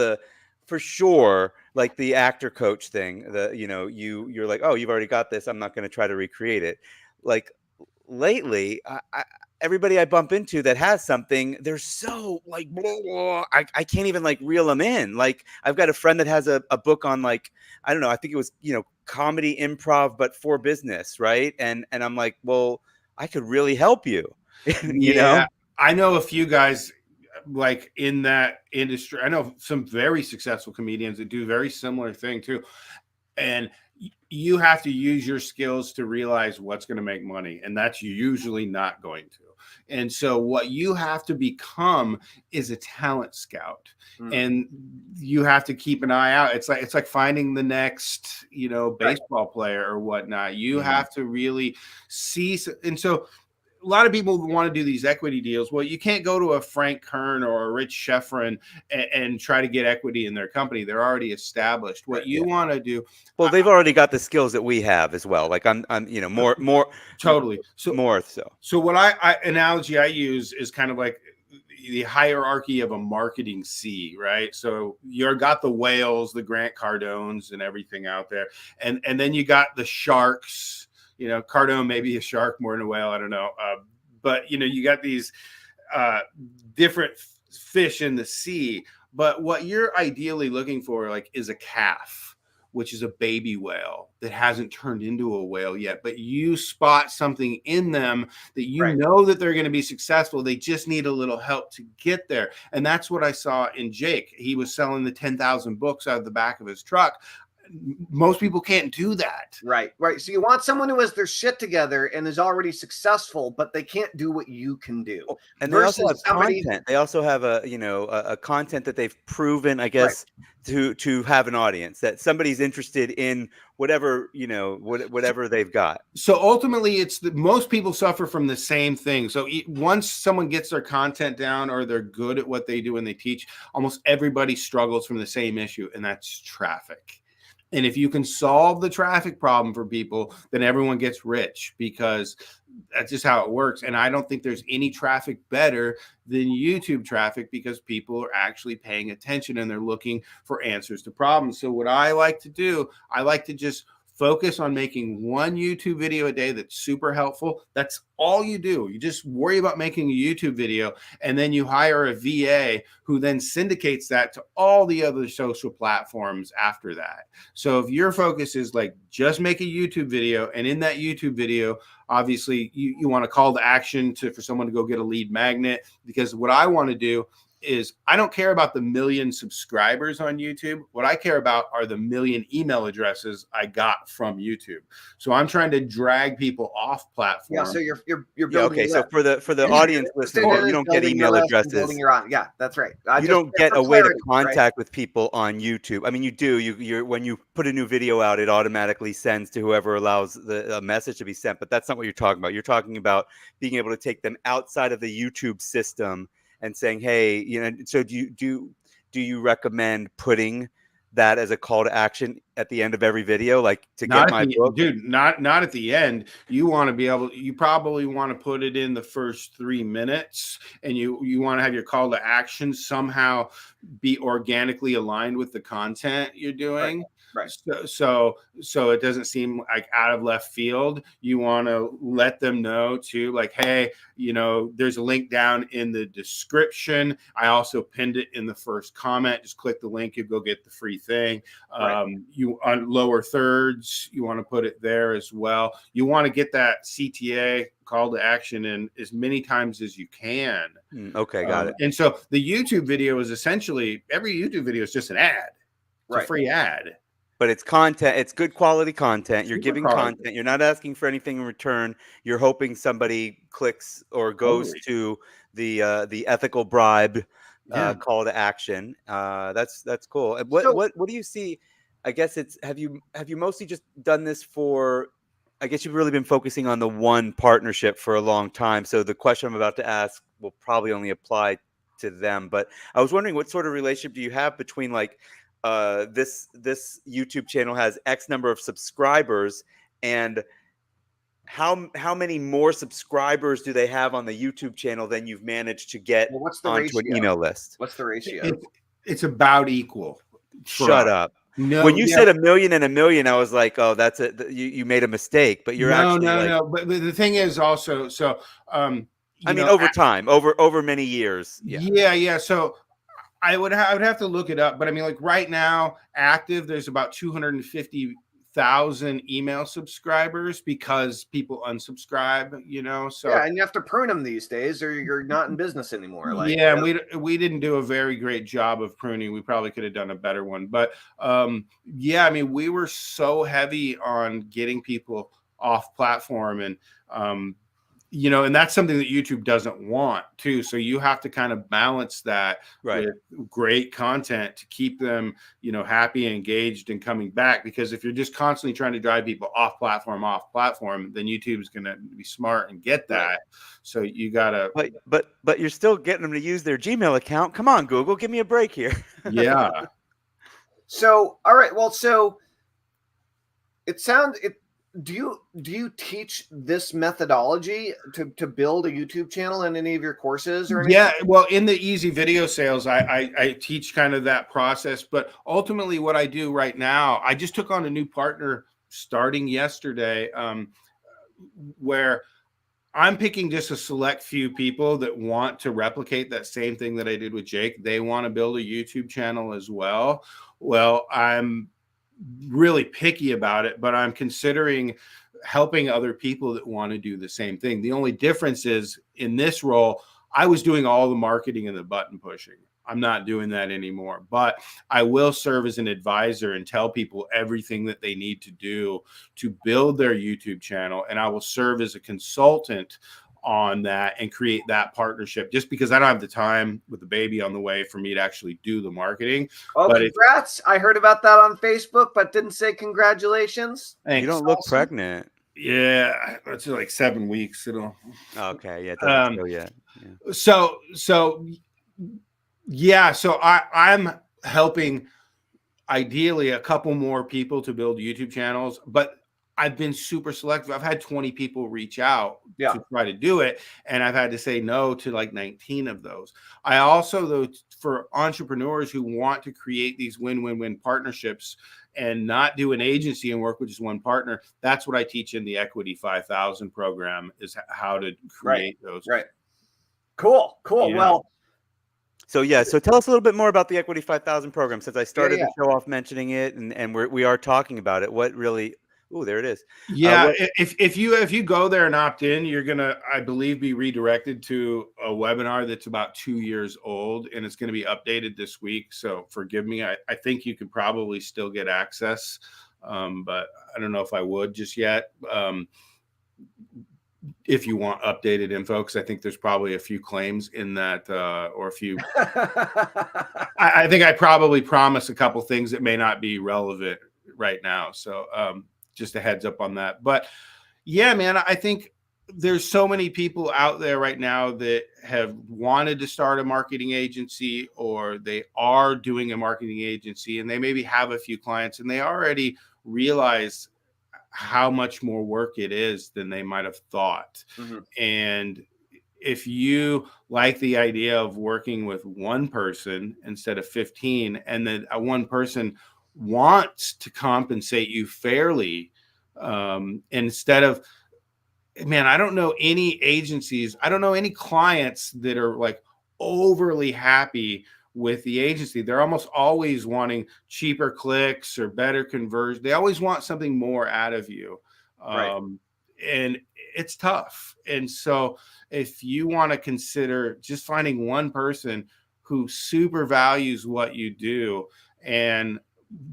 for sure, like the actor coach thing, you're like, oh, you've already got this, I'm not going to try to recreate it. Like lately, everybody I bump into that has something, they're so like, blah, blah, I can't even like reel them in. Like, I've got a friend that has a book on, like, I don't know, I think it was, comedy improv, but for business. Right. And I'm like, well, I could really help you. I know a few guys like in that industry. I know some very successful comedians that do very similar thing too. And you have to use your skills to realize what's going to make money, and that's usually not going to. And so what you have to become is a talent scout, and you have to keep an eye out. It's like finding the next, baseball player or whatnot. You have to really see. And so a lot of people want to do these equity deals. Well, you can't go to a Frank Kern or a Rich Schefren and try to get equity in their company. They're already established. What you want to do, well, they've already got the skills that we have as well. Like I'm more totally. So what I analogy I use is kind of like the hierarchy of a marketing C, right? So you're got the whales, the Grant Cardones, and everything out there, and then you got the sharks. Cardone may be a shark more than a whale, I don't know. But, you got these different fish in the sea. But what you're ideally looking for, like, is a calf, which is a baby whale that hasn't turned into a whale yet. But you spot something in them that know that they're going to be successful. They just need a little help to get there. And that's what I saw in Jake. He was selling the 10,000 books out of the back of his truck. most people can't do that. Right. So you want someone who has their shit together and is already successful, but they can't do what you can do. And they also have Versus somebody- content. They also have a content that they've proven, I guess, to have an audience, that somebody's interested in whatever, whatever they've got. So ultimately, it's most people suffer from the same thing. So once someone gets their content down or they're good at what they do and they teach, almost everybody struggles from the same issue, and that's traffic. And if you can solve the traffic problem for people, then everyone gets rich, because that's just how it works. And I don't think there's any traffic better than YouTube traffic, because people are actually paying attention and they're looking for answers to problems. So what I like to do, I like to just focus on making one YouTube video a day that's super helpful. That's all you do. You just worry about making a YouTube video, and then you hire a VA who then syndicates that to all the other social platforms after that. So if your focus is like just make a YouTube video, and in that YouTube video, obviously you want a call to action for someone to go get a lead magnet, because what I want to do is I don't care about the million subscribers on YouTube. What I care about are the million email addresses I got from YouTube. So I'm trying to drag people off platform. Yeah, so you're building. Yeah, okay, so for the audience listening, you don't get email addresses. Yeah, that's right. You don't get a way to contact with people on YouTube. I mean, you do. You're when you put a new video out, it automatically sends to whoever allows the message to be sent. But that's not what you're talking about. You're talking about being able to take them outside of the YouTube system and saying, hey, so do you recommend putting that as a call to action at the end of every video, like to get my book? Dude, not at the end. You want to be able, you probably want to put it in the first 3 minutes, and you want to have your call to action somehow be organically aligned with the content you're doing. Right. So it doesn't seem like out of left field. You want to let them know too, like, hey, there's a link down in the description. I also pinned it in the first comment. Just click the link, you go get the free thing. You on lower thirds, you want to put it there as well. You want to get that CTA call to action in as many times as you can. Okay, got it. And so the YouTube video is essentially, every YouTube video is just an ad. It's a free ad. But it's content. It's good quality content. You're giving content. You're not asking for anything in return. You're hoping somebody clicks or goes to the ethical bribe call to action. That's cool. What do you see? I guess it's have you mostly just done this for? I guess you've really been focusing on the one partnership for a long time. So the question I'm about to ask will probably only apply to them. But I was wondering, what sort of relationship do you have between like this YouTube channel has X number of subscribers, and how many more subscribers do they have on the YouTube channel than you've managed to get onto an email list? What's the ratio? It's about equal. Shut up. No, when you said 1 million and 1 million, I was like, oh, that's it. You made a mistake, but you're no. But the thing is also, so over time, over many years. Yeah. So I would have to look it up, but I mean, like right now, active, there's about 250,000 email subscribers because people unsubscribe, So yeah, and you have to prune them these days, or you're not in business anymore. And we didn't do a very great job of pruning. We probably could have done a better one, but I mean, we were so heavy on getting people off platform, and and that's something that YouTube doesn't want too. So you have to kind of balance that with great content to keep them, happy and engaged and coming back. Because if you're just constantly trying to drive people off platform, then YouTube's going to be smart and get that. So you gotta. But you're still getting them to use their Gmail account. Come on, Google, give me a break here. Yeah. So all right, well, so Do you teach this methodology to build a YouTube channel in any of your courses or anything? Yeah, well, in the Easy Video Sales, I teach kind of that process. But ultimately, what I do right now, I just took on a new partner starting yesterday, where I'm picking just a select few people that want to replicate that same thing that I did with Jake. They want to build a YouTube channel as well. Well, I'm really picky about it, but I'm considering helping other people that want to do the same thing. The only difference is in this role, I was doing all the marketing and the button pushing. I'm not doing that anymore, but I will serve as an advisor and tell people everything that they need to do to build their YouTube channel. And I will serve as a consultant on that and create that partnership, just because I don't have the time with the baby on the way for me to actually do the marketing. Oh, But congrats. I heard about that on Facebook, but didn't say congratulations. You don't look pregnant. Yeah, it's like 7 weeks. It'll. Okay, yeah, it doesn't show yet. Yeah. So I'm helping ideally a couple more people to build YouTube channels, but I've been super selective. I've had 20 people reach out to try to do it, and I've had to say no to like 19 of those. I also, though, for entrepreneurs who want to create these win-win-win partnerships and not do an agency and work with just one partner, that's what I teach in the Equity 5000 program, is how to create those. Right. Cool. Yeah. Well, so tell us a little bit more about the Equity 5000 program, since I started the show off mentioning it, and we are talking about it. What really? Oh, there it is. Yeah, if you go there and opt in, you're gonna, I believe, be redirected to a webinar that's about 2 years old, and it's going to be updated this week. So forgive me. I think you could probably still get access, but I don't know if I would just yet. If you want updated info, because I think there's probably a few claims in that, or a few. I think I probably promised a couple things that may not be relevant right now. So just a heads up on that. But yeah, man, I think there's so many people out there right now that have wanted to start a marketing agency, or they are doing a marketing agency, and they maybe have a few clients, and they already realize how much more work it is than they might have thought. Mm-hmm. And if you like the idea of working with one person instead of 15, and then one person wants to compensate you fairly, instead of, man, I don't know any agencies, I don't know any clients that are like overly happy with the agency. They're almost always wanting cheaper clicks or better conversion. They always want something more out of you. And it's tough. And so if you want to consider just finding one person who super values what you do, and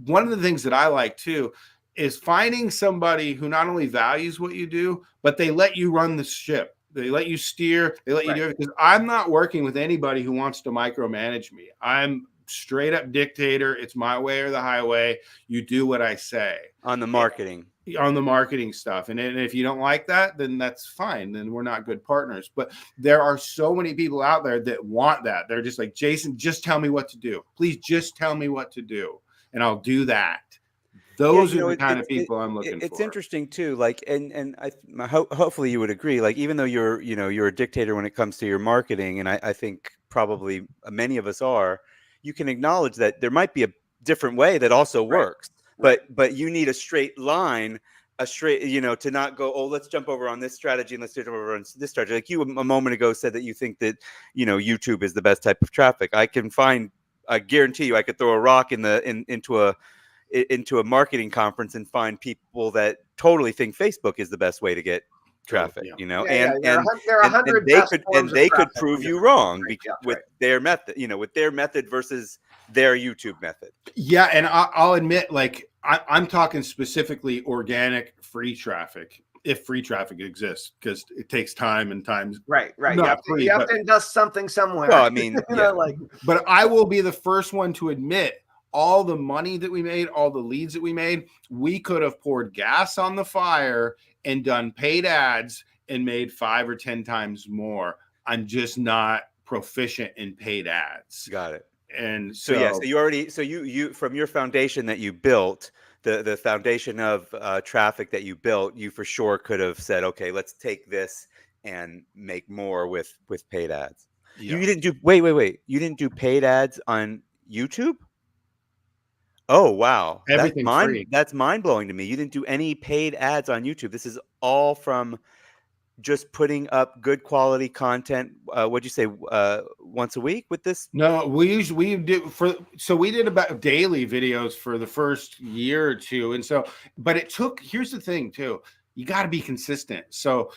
one of the things that I like too is finding somebody who not only values what you do, but they let you run the ship. They let you steer. They let you do it, because I'm not working with anybody who wants to micromanage me. I'm straight up dictator. It's my way or the highway. You do what I say on the marketing. On the marketing stuff. And if you don't like that, then that's fine. Then we're not good partners. But there are so many people out there that want that. They're just like, Jason, just tell me what to do. Please just tell me what to do, and I'll do that. Those are the kind of people I'm looking for. It's interesting too. Like, and hopefully you would agree. Like, even though you're a dictator when it comes to your marketing, and I think probably many of us are, you can acknowledge that there might be a different way that also works. But you need a straight line, to not go, oh, let's jump over on this strategy and let's jump over on this strategy. Like you a moment ago said that you think that YouTube is the best type of traffic. I guarantee you, I could throw a rock into a marketing conference and find people that totally think Facebook is the best way to get traffic, and they could prove you wrong with their method versus their YouTube method. Yeah. And I'll admit, like, I'm talking specifically organic free traffic, if free traffic exists, because it takes time, and time's right. You have to invest something somewhere. Well, I mean, but I will be the first one to admit, all the money that we made, all the leads that we made, we could have poured gas on the fire and done paid ads and made 5 or 10 times more. I'm just not proficient in paid ads. Got it. And so you from your foundation that you built, the foundation of traffic that you built, you for sure could have said, okay, let's take this and make more with paid ads. Yeah. You didn't do wait. You didn't do paid ads on YouTube? Oh, wow. Everything's free. That's mind-blowing to me. You didn't do any paid ads on YouTube. This is all from just putting up good quality content. What'd you say, once a week with this? No, we did about daily videos for the first year or two. And so, but here's the thing too, you got to be consistent. So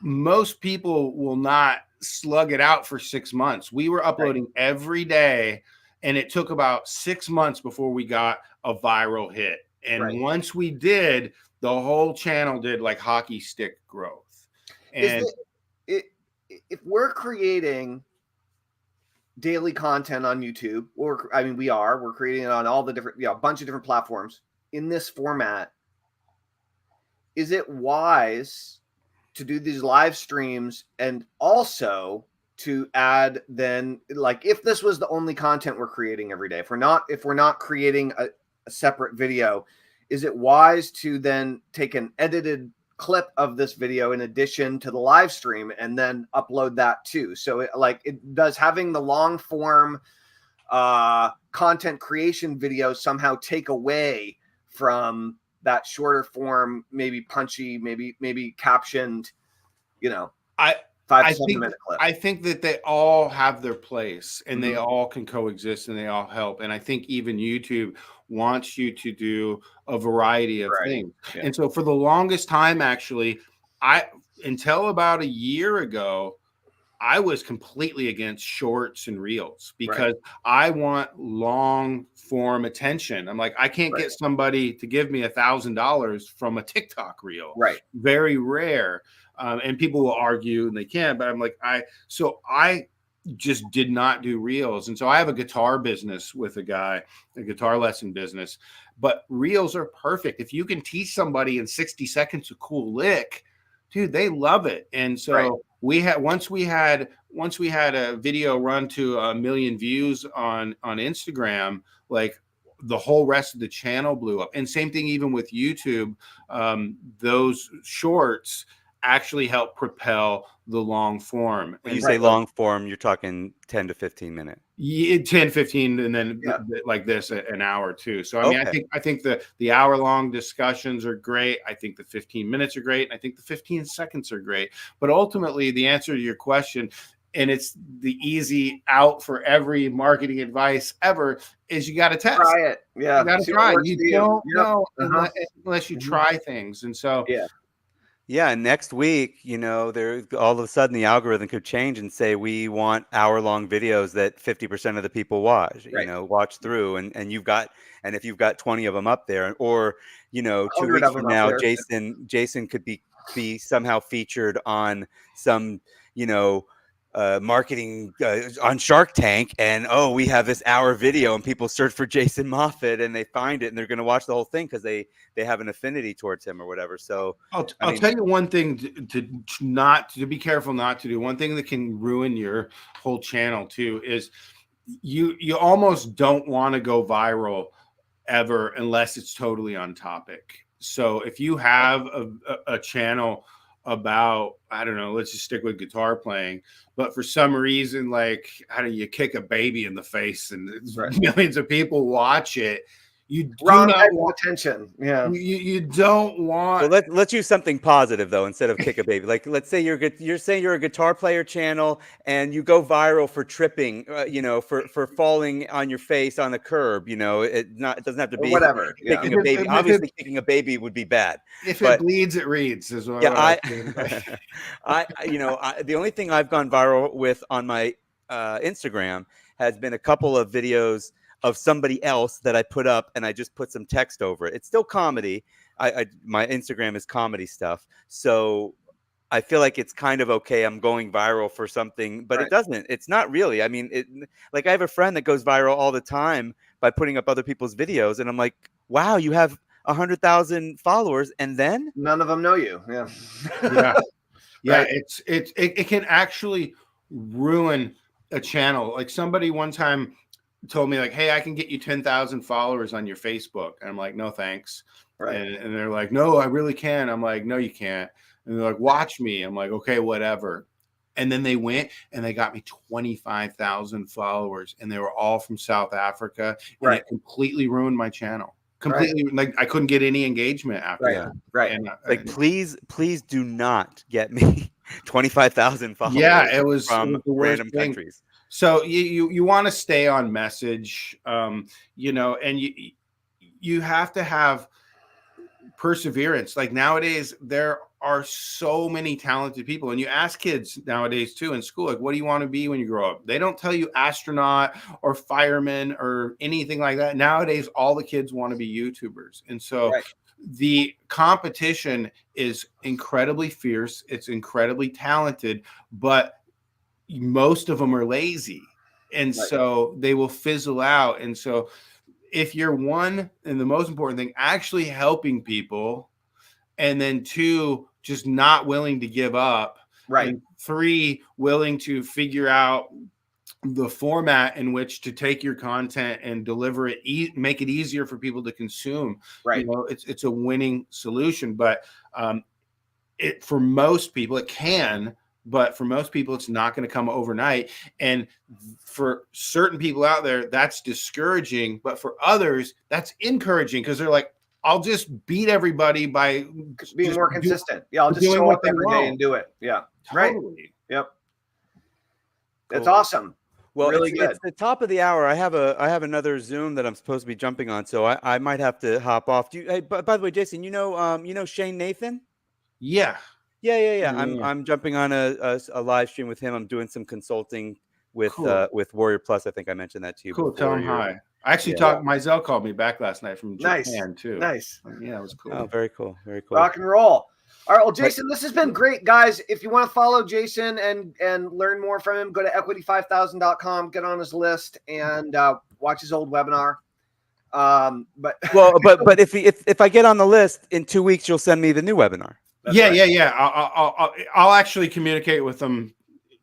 most people will not slug it out for 6 months. We were uploading every day, and it took about 6 months before we got a viral hit. And once we did, the whole channel did like hockey stick growth. And if we're creating daily content on YouTube, or I mean, we're creating it on all the different, a bunch of different platforms in this format. Is it wise to do these live streams and also to add then, like, if this was the only content we're creating every day, if we're not creating a separate video, is it wise to then take an edited clip of this video in addition to the live stream and then upload that too? So it does having the long form content creation video somehow take away from that shorter form, maybe punchy, maybe captioned, 5 to 7 minute clip? I think that they all have their place, and they all can coexist, and they all help. And I think even YouTube wants you to do a variety of things. Yeah. And so for the longest time, actually, until about a year ago, I was completely against shorts and reels because I want long form attention. I'm like, I can't get somebody to give me $1,000 from a TikTok reel. Very rare. And people will argue and they can, but I'm like, I just did not do reels. And so I have a guitar business with a guitar lesson business, but reels are perfect. If you can teach somebody in 60 seconds a cool lick, dude, they love it. And so once we had a video run to 1 million views on Instagram, like the whole rest of the channel blew up. And same thing even with YouTube. Those shorts actually help propel the long form. When you say long form, you're talking 10 to 15 minutes. Yeah, 10, 15, and then like this, an hour too. So I mean, I think the hour-long discussions are great. I think the 15 minutes are great. I think the 15 seconds are great. But ultimately, the answer to your question, and it's the easy out for every marketing advice ever, is you got to test. Try it. Yeah, you got to try. You don't know unless you try things. And so yeah, and next week, there all of a sudden the algorithm could change and say we want hour-long videos that 50% of the people watch. Watch through, and if you've got 20 of them up there, or 2 weeks from now, Jason could be somehow featured on some marketing on Shark Tank, and we have this hour video, and people search for Jason Moffett and they find it, and they're going to watch the whole thing because they have an affinity towards him or whatever. So I'll tell you one thing to be careful not to do. One thing that can ruin your whole channel too is you almost don't want to go viral ever unless it's totally on topic. So if you have a channel about, I don't know, let's just stick with guitar playing, but for some reason, like, how do you kick a baby in the face and millions of people watch it? You do not want attention. You don't want. Well, let's use something positive though instead of kick a baby. Like, let's say you're saying you're a guitar player channel and you go viral for tripping, for falling on your face on a curb. It doesn't have to be whatever. Kicking a baby. Obviously, kicking a baby would be bad. If it bleeds, it reads. Is what the only thing I've gone viral with on my Instagram has been a couple of videos of somebody else that I put up, and I just put some text over it. It's still comedy. My Instagram is comedy stuff, so I feel like it's kind of okay. I'm going viral for something, but it's not really. I mean, I have a friend that goes viral all the time by putting up other people's videos, and I'm like, wow, you have 100,000 followers, and then none of them know you. It can actually ruin a channel. Like, somebody one time told me, like, hey, I can get you 10,000 followers on your Facebook. And I'm like, no, thanks. And they're like, no, I really can. I'm like, no, you can't. And they're like, watch me. I'm like, okay, whatever. And then they went and they got me 25,000 followers, and they were all from South Africa. And it completely ruined my channel. Completely, like, I couldn't get any engagement after that. And please do not get me 25,000 followers. Yeah, it was from random countries. So you want to stay on message, and you have to have perseverance. Like nowadays, there are so many talented people, and you ask kids nowadays too in school, like, what do you want to be when you grow up? They don't tell you astronaut or fireman or anything like that. Nowadays, all the kids want to be YouTubers. And so Right. the competition is incredibly fierce. It's incredibly talented, but most of them are lazy. And Right. so they will fizzle out. And so if you're one, and the most important thing, actually helping people, and then 2, just not willing to give up, Right. and 3, willing to figure out the format in which to take your content and deliver it, make it easier for people to consume. Right. You know, it's a winning solution. But for most people, it can. But for most people, it's not going to come overnight. And for certain people out there, that's discouraging. But for others, that's encouraging, because they're like, I'll just beat everybody by Being just more consistent. Yeah, I'll just doing show what up they every day want. and do it. Yeah. Right. Totally. Yep. It's Cool. awesome. Well, Really it's good. the top of the hour. I have another Zoom that I'm supposed to be jumping on, so I might have to hop off. Hey, by the way, Jason, you know Shane Nathan? Yeah. Yeah. Yeah. I'm jumping on a live stream with him. I'm doing some consulting with Cool. with Warrior Plus. I think I mentioned that to you. Cool. Tell before. him hi. I actually Yeah. talked. Mizell called me back last night from Nice. Japan too. Nice. Yeah, it was cool. Oh, very cool. Very cool. Rock and roll. All right. Well, Jason, this has been great, guys. If you want to follow Jason and learn more from him, go to equity5000.com, get on his list, and watch his old webinar. But if I get on the list in 2 weeks, you'll send me the new webinar. Yeah. I'll actually communicate with them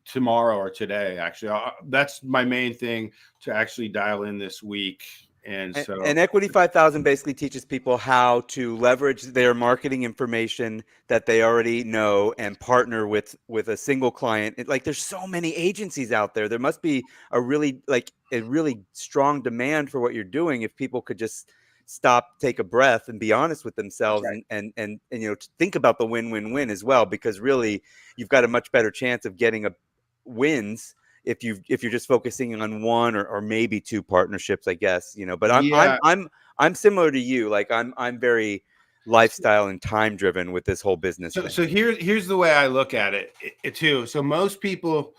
tomorrow or today. Actually, that's my main thing, to actually dial in this week. And so, and Equity 5000 basically teaches people how to leverage their marketing information that they already know and partner with a single client. Like, there's so many agencies out there. There must be a really strong demand for what you're doing if people could just stop, take a breath, and be honest with themselves. Right. and think about the win-win-win as well, because really you've got a much better chance of getting wins if you're just focusing on one or maybe 2 partnerships, I guess, but I'm similar to you. Like, I'm very lifestyle and time driven with this whole business. So here's the way I look at it too. So most people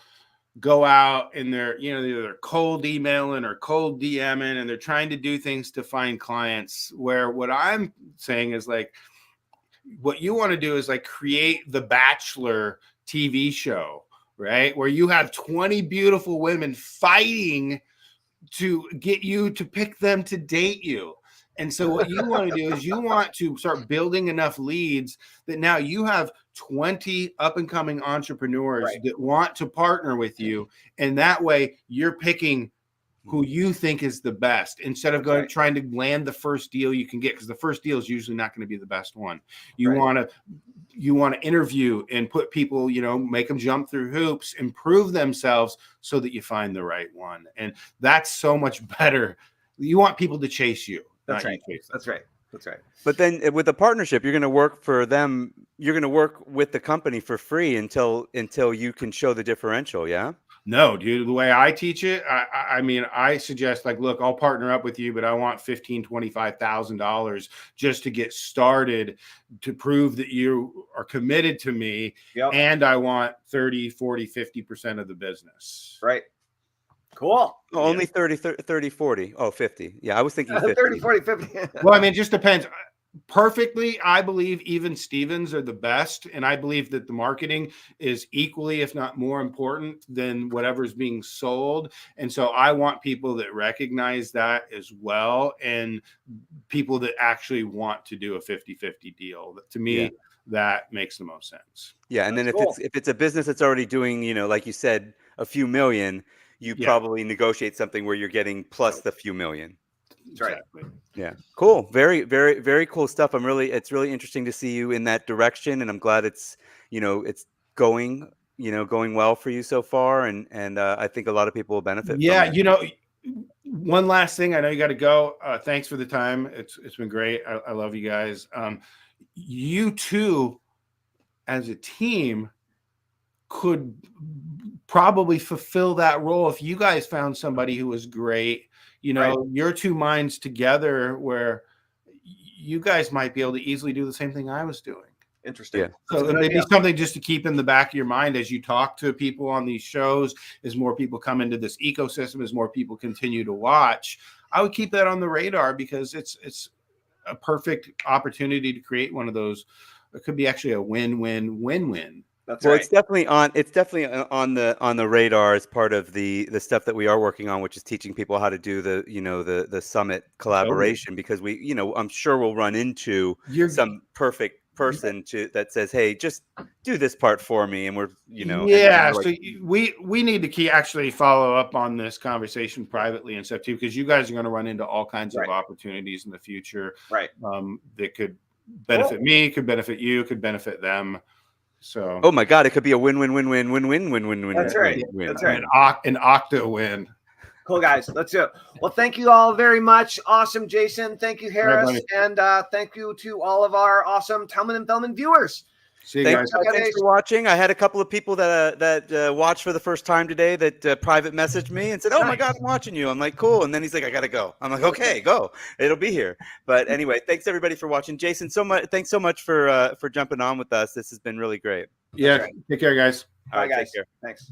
go out and they're either cold emailing or cold DMing, and they're trying to do things to find clients, where what I'm saying is, like, what you want to do is like create the Bachelor TV show, right? Where you have 20 beautiful women fighting to get you to pick them to date you. And so what you want to do is you want to start building enough leads that now you have 20 up and coming entrepreneurs that want to partner with you. And that way you're picking who you think is the best, instead of trying to land the first deal you can get, because the first deal is usually not going to be the best one. You want to interview and put people, make them jump through hoops, improve themselves so that you find the right one. And that's so much better. You want people to chase you. That's right. That's right. But then with a partnership, you're going to work for them. You're going to work with the company for free until you can show the differential. Yeah. No, dude, the way I teach it, I mean, I suggest, like, look, I'll partner up with you, but I want $15,000, $25,000 just to get started, to prove that you are committed to me. Yep. And I want 30, 40, 50% of the business. Right. Cool. Oh, only 30, 40. Oh, 50. Yeah, I was thinking 50. 30, 40, 50. Well, I mean, it just depends. Perfectly, I believe even Stevens are the best, and I believe that the marketing is equally, if not more important than whatever's being sold. And so I want people that recognize that as well, and people that actually want to do a 50-50 deal. To me, that makes the most sense. Yeah, and then if it's a business that's already doing, like you said, a few million, you probably negotiate something where you're getting plus the few million. Exactly. Yeah. Cool. Very, very, very cool stuff. It's really interesting to see you in that direction, and I'm glad it's going well for you so far. And I think a lot of people will benefit. Yeah. One last thing, I know you got to go. Thanks for the time. It's been great. I love you guys. You two as a team could probably fulfill that role if you guys found somebody who was great. Your two minds together, where you guys might be able to easily do the same thing I was doing. Interesting. Yeah. That's a So good maybe idea. something just to keep in the back of your mind as you talk to people on these shows, as more people come into this ecosystem, as more people continue to watch. I would keep that on the radar because it's a perfect opportunity to create one of those. It could be actually a win-win-win-win. That's Well, right. it's definitely on the radar as part of the stuff that we are working on, which is teaching people how to do the summit collaboration, because I'm sure we'll run into You're some perfect person that says, hey, just do this part for me, and we're and yeah. we're So like, we need to actually follow up on this conversation privately and stuff too, because you guys are going to run into all kinds Right. of opportunities in the future. Right. That could benefit me, could benefit you, could benefit them. So oh my God, it could be a win-win-win-win-win-win-win-win. That's right. win. That's right. an octa win. Cool, guys. Let's do it. Well, thank you all very much. Awesome, Jason. Thank you, Harris. buddy. And thank you to all of our awesome Talman and Fellman viewers. See you guys. Thanks, guys. thanks for watching. I had a couple of people that watched for the first time today that private messaged me and said, "Oh my God, I'm watching you." I'm like, "Cool." And then he's like, "I gotta go." I'm like, "Okay, go. It'll be here." But anyway, thanks everybody for watching. Jason, thanks so much for jumping on with us. This has been really great. Yeah. Take care, guys. Bye, All right, guys. take care. Thanks.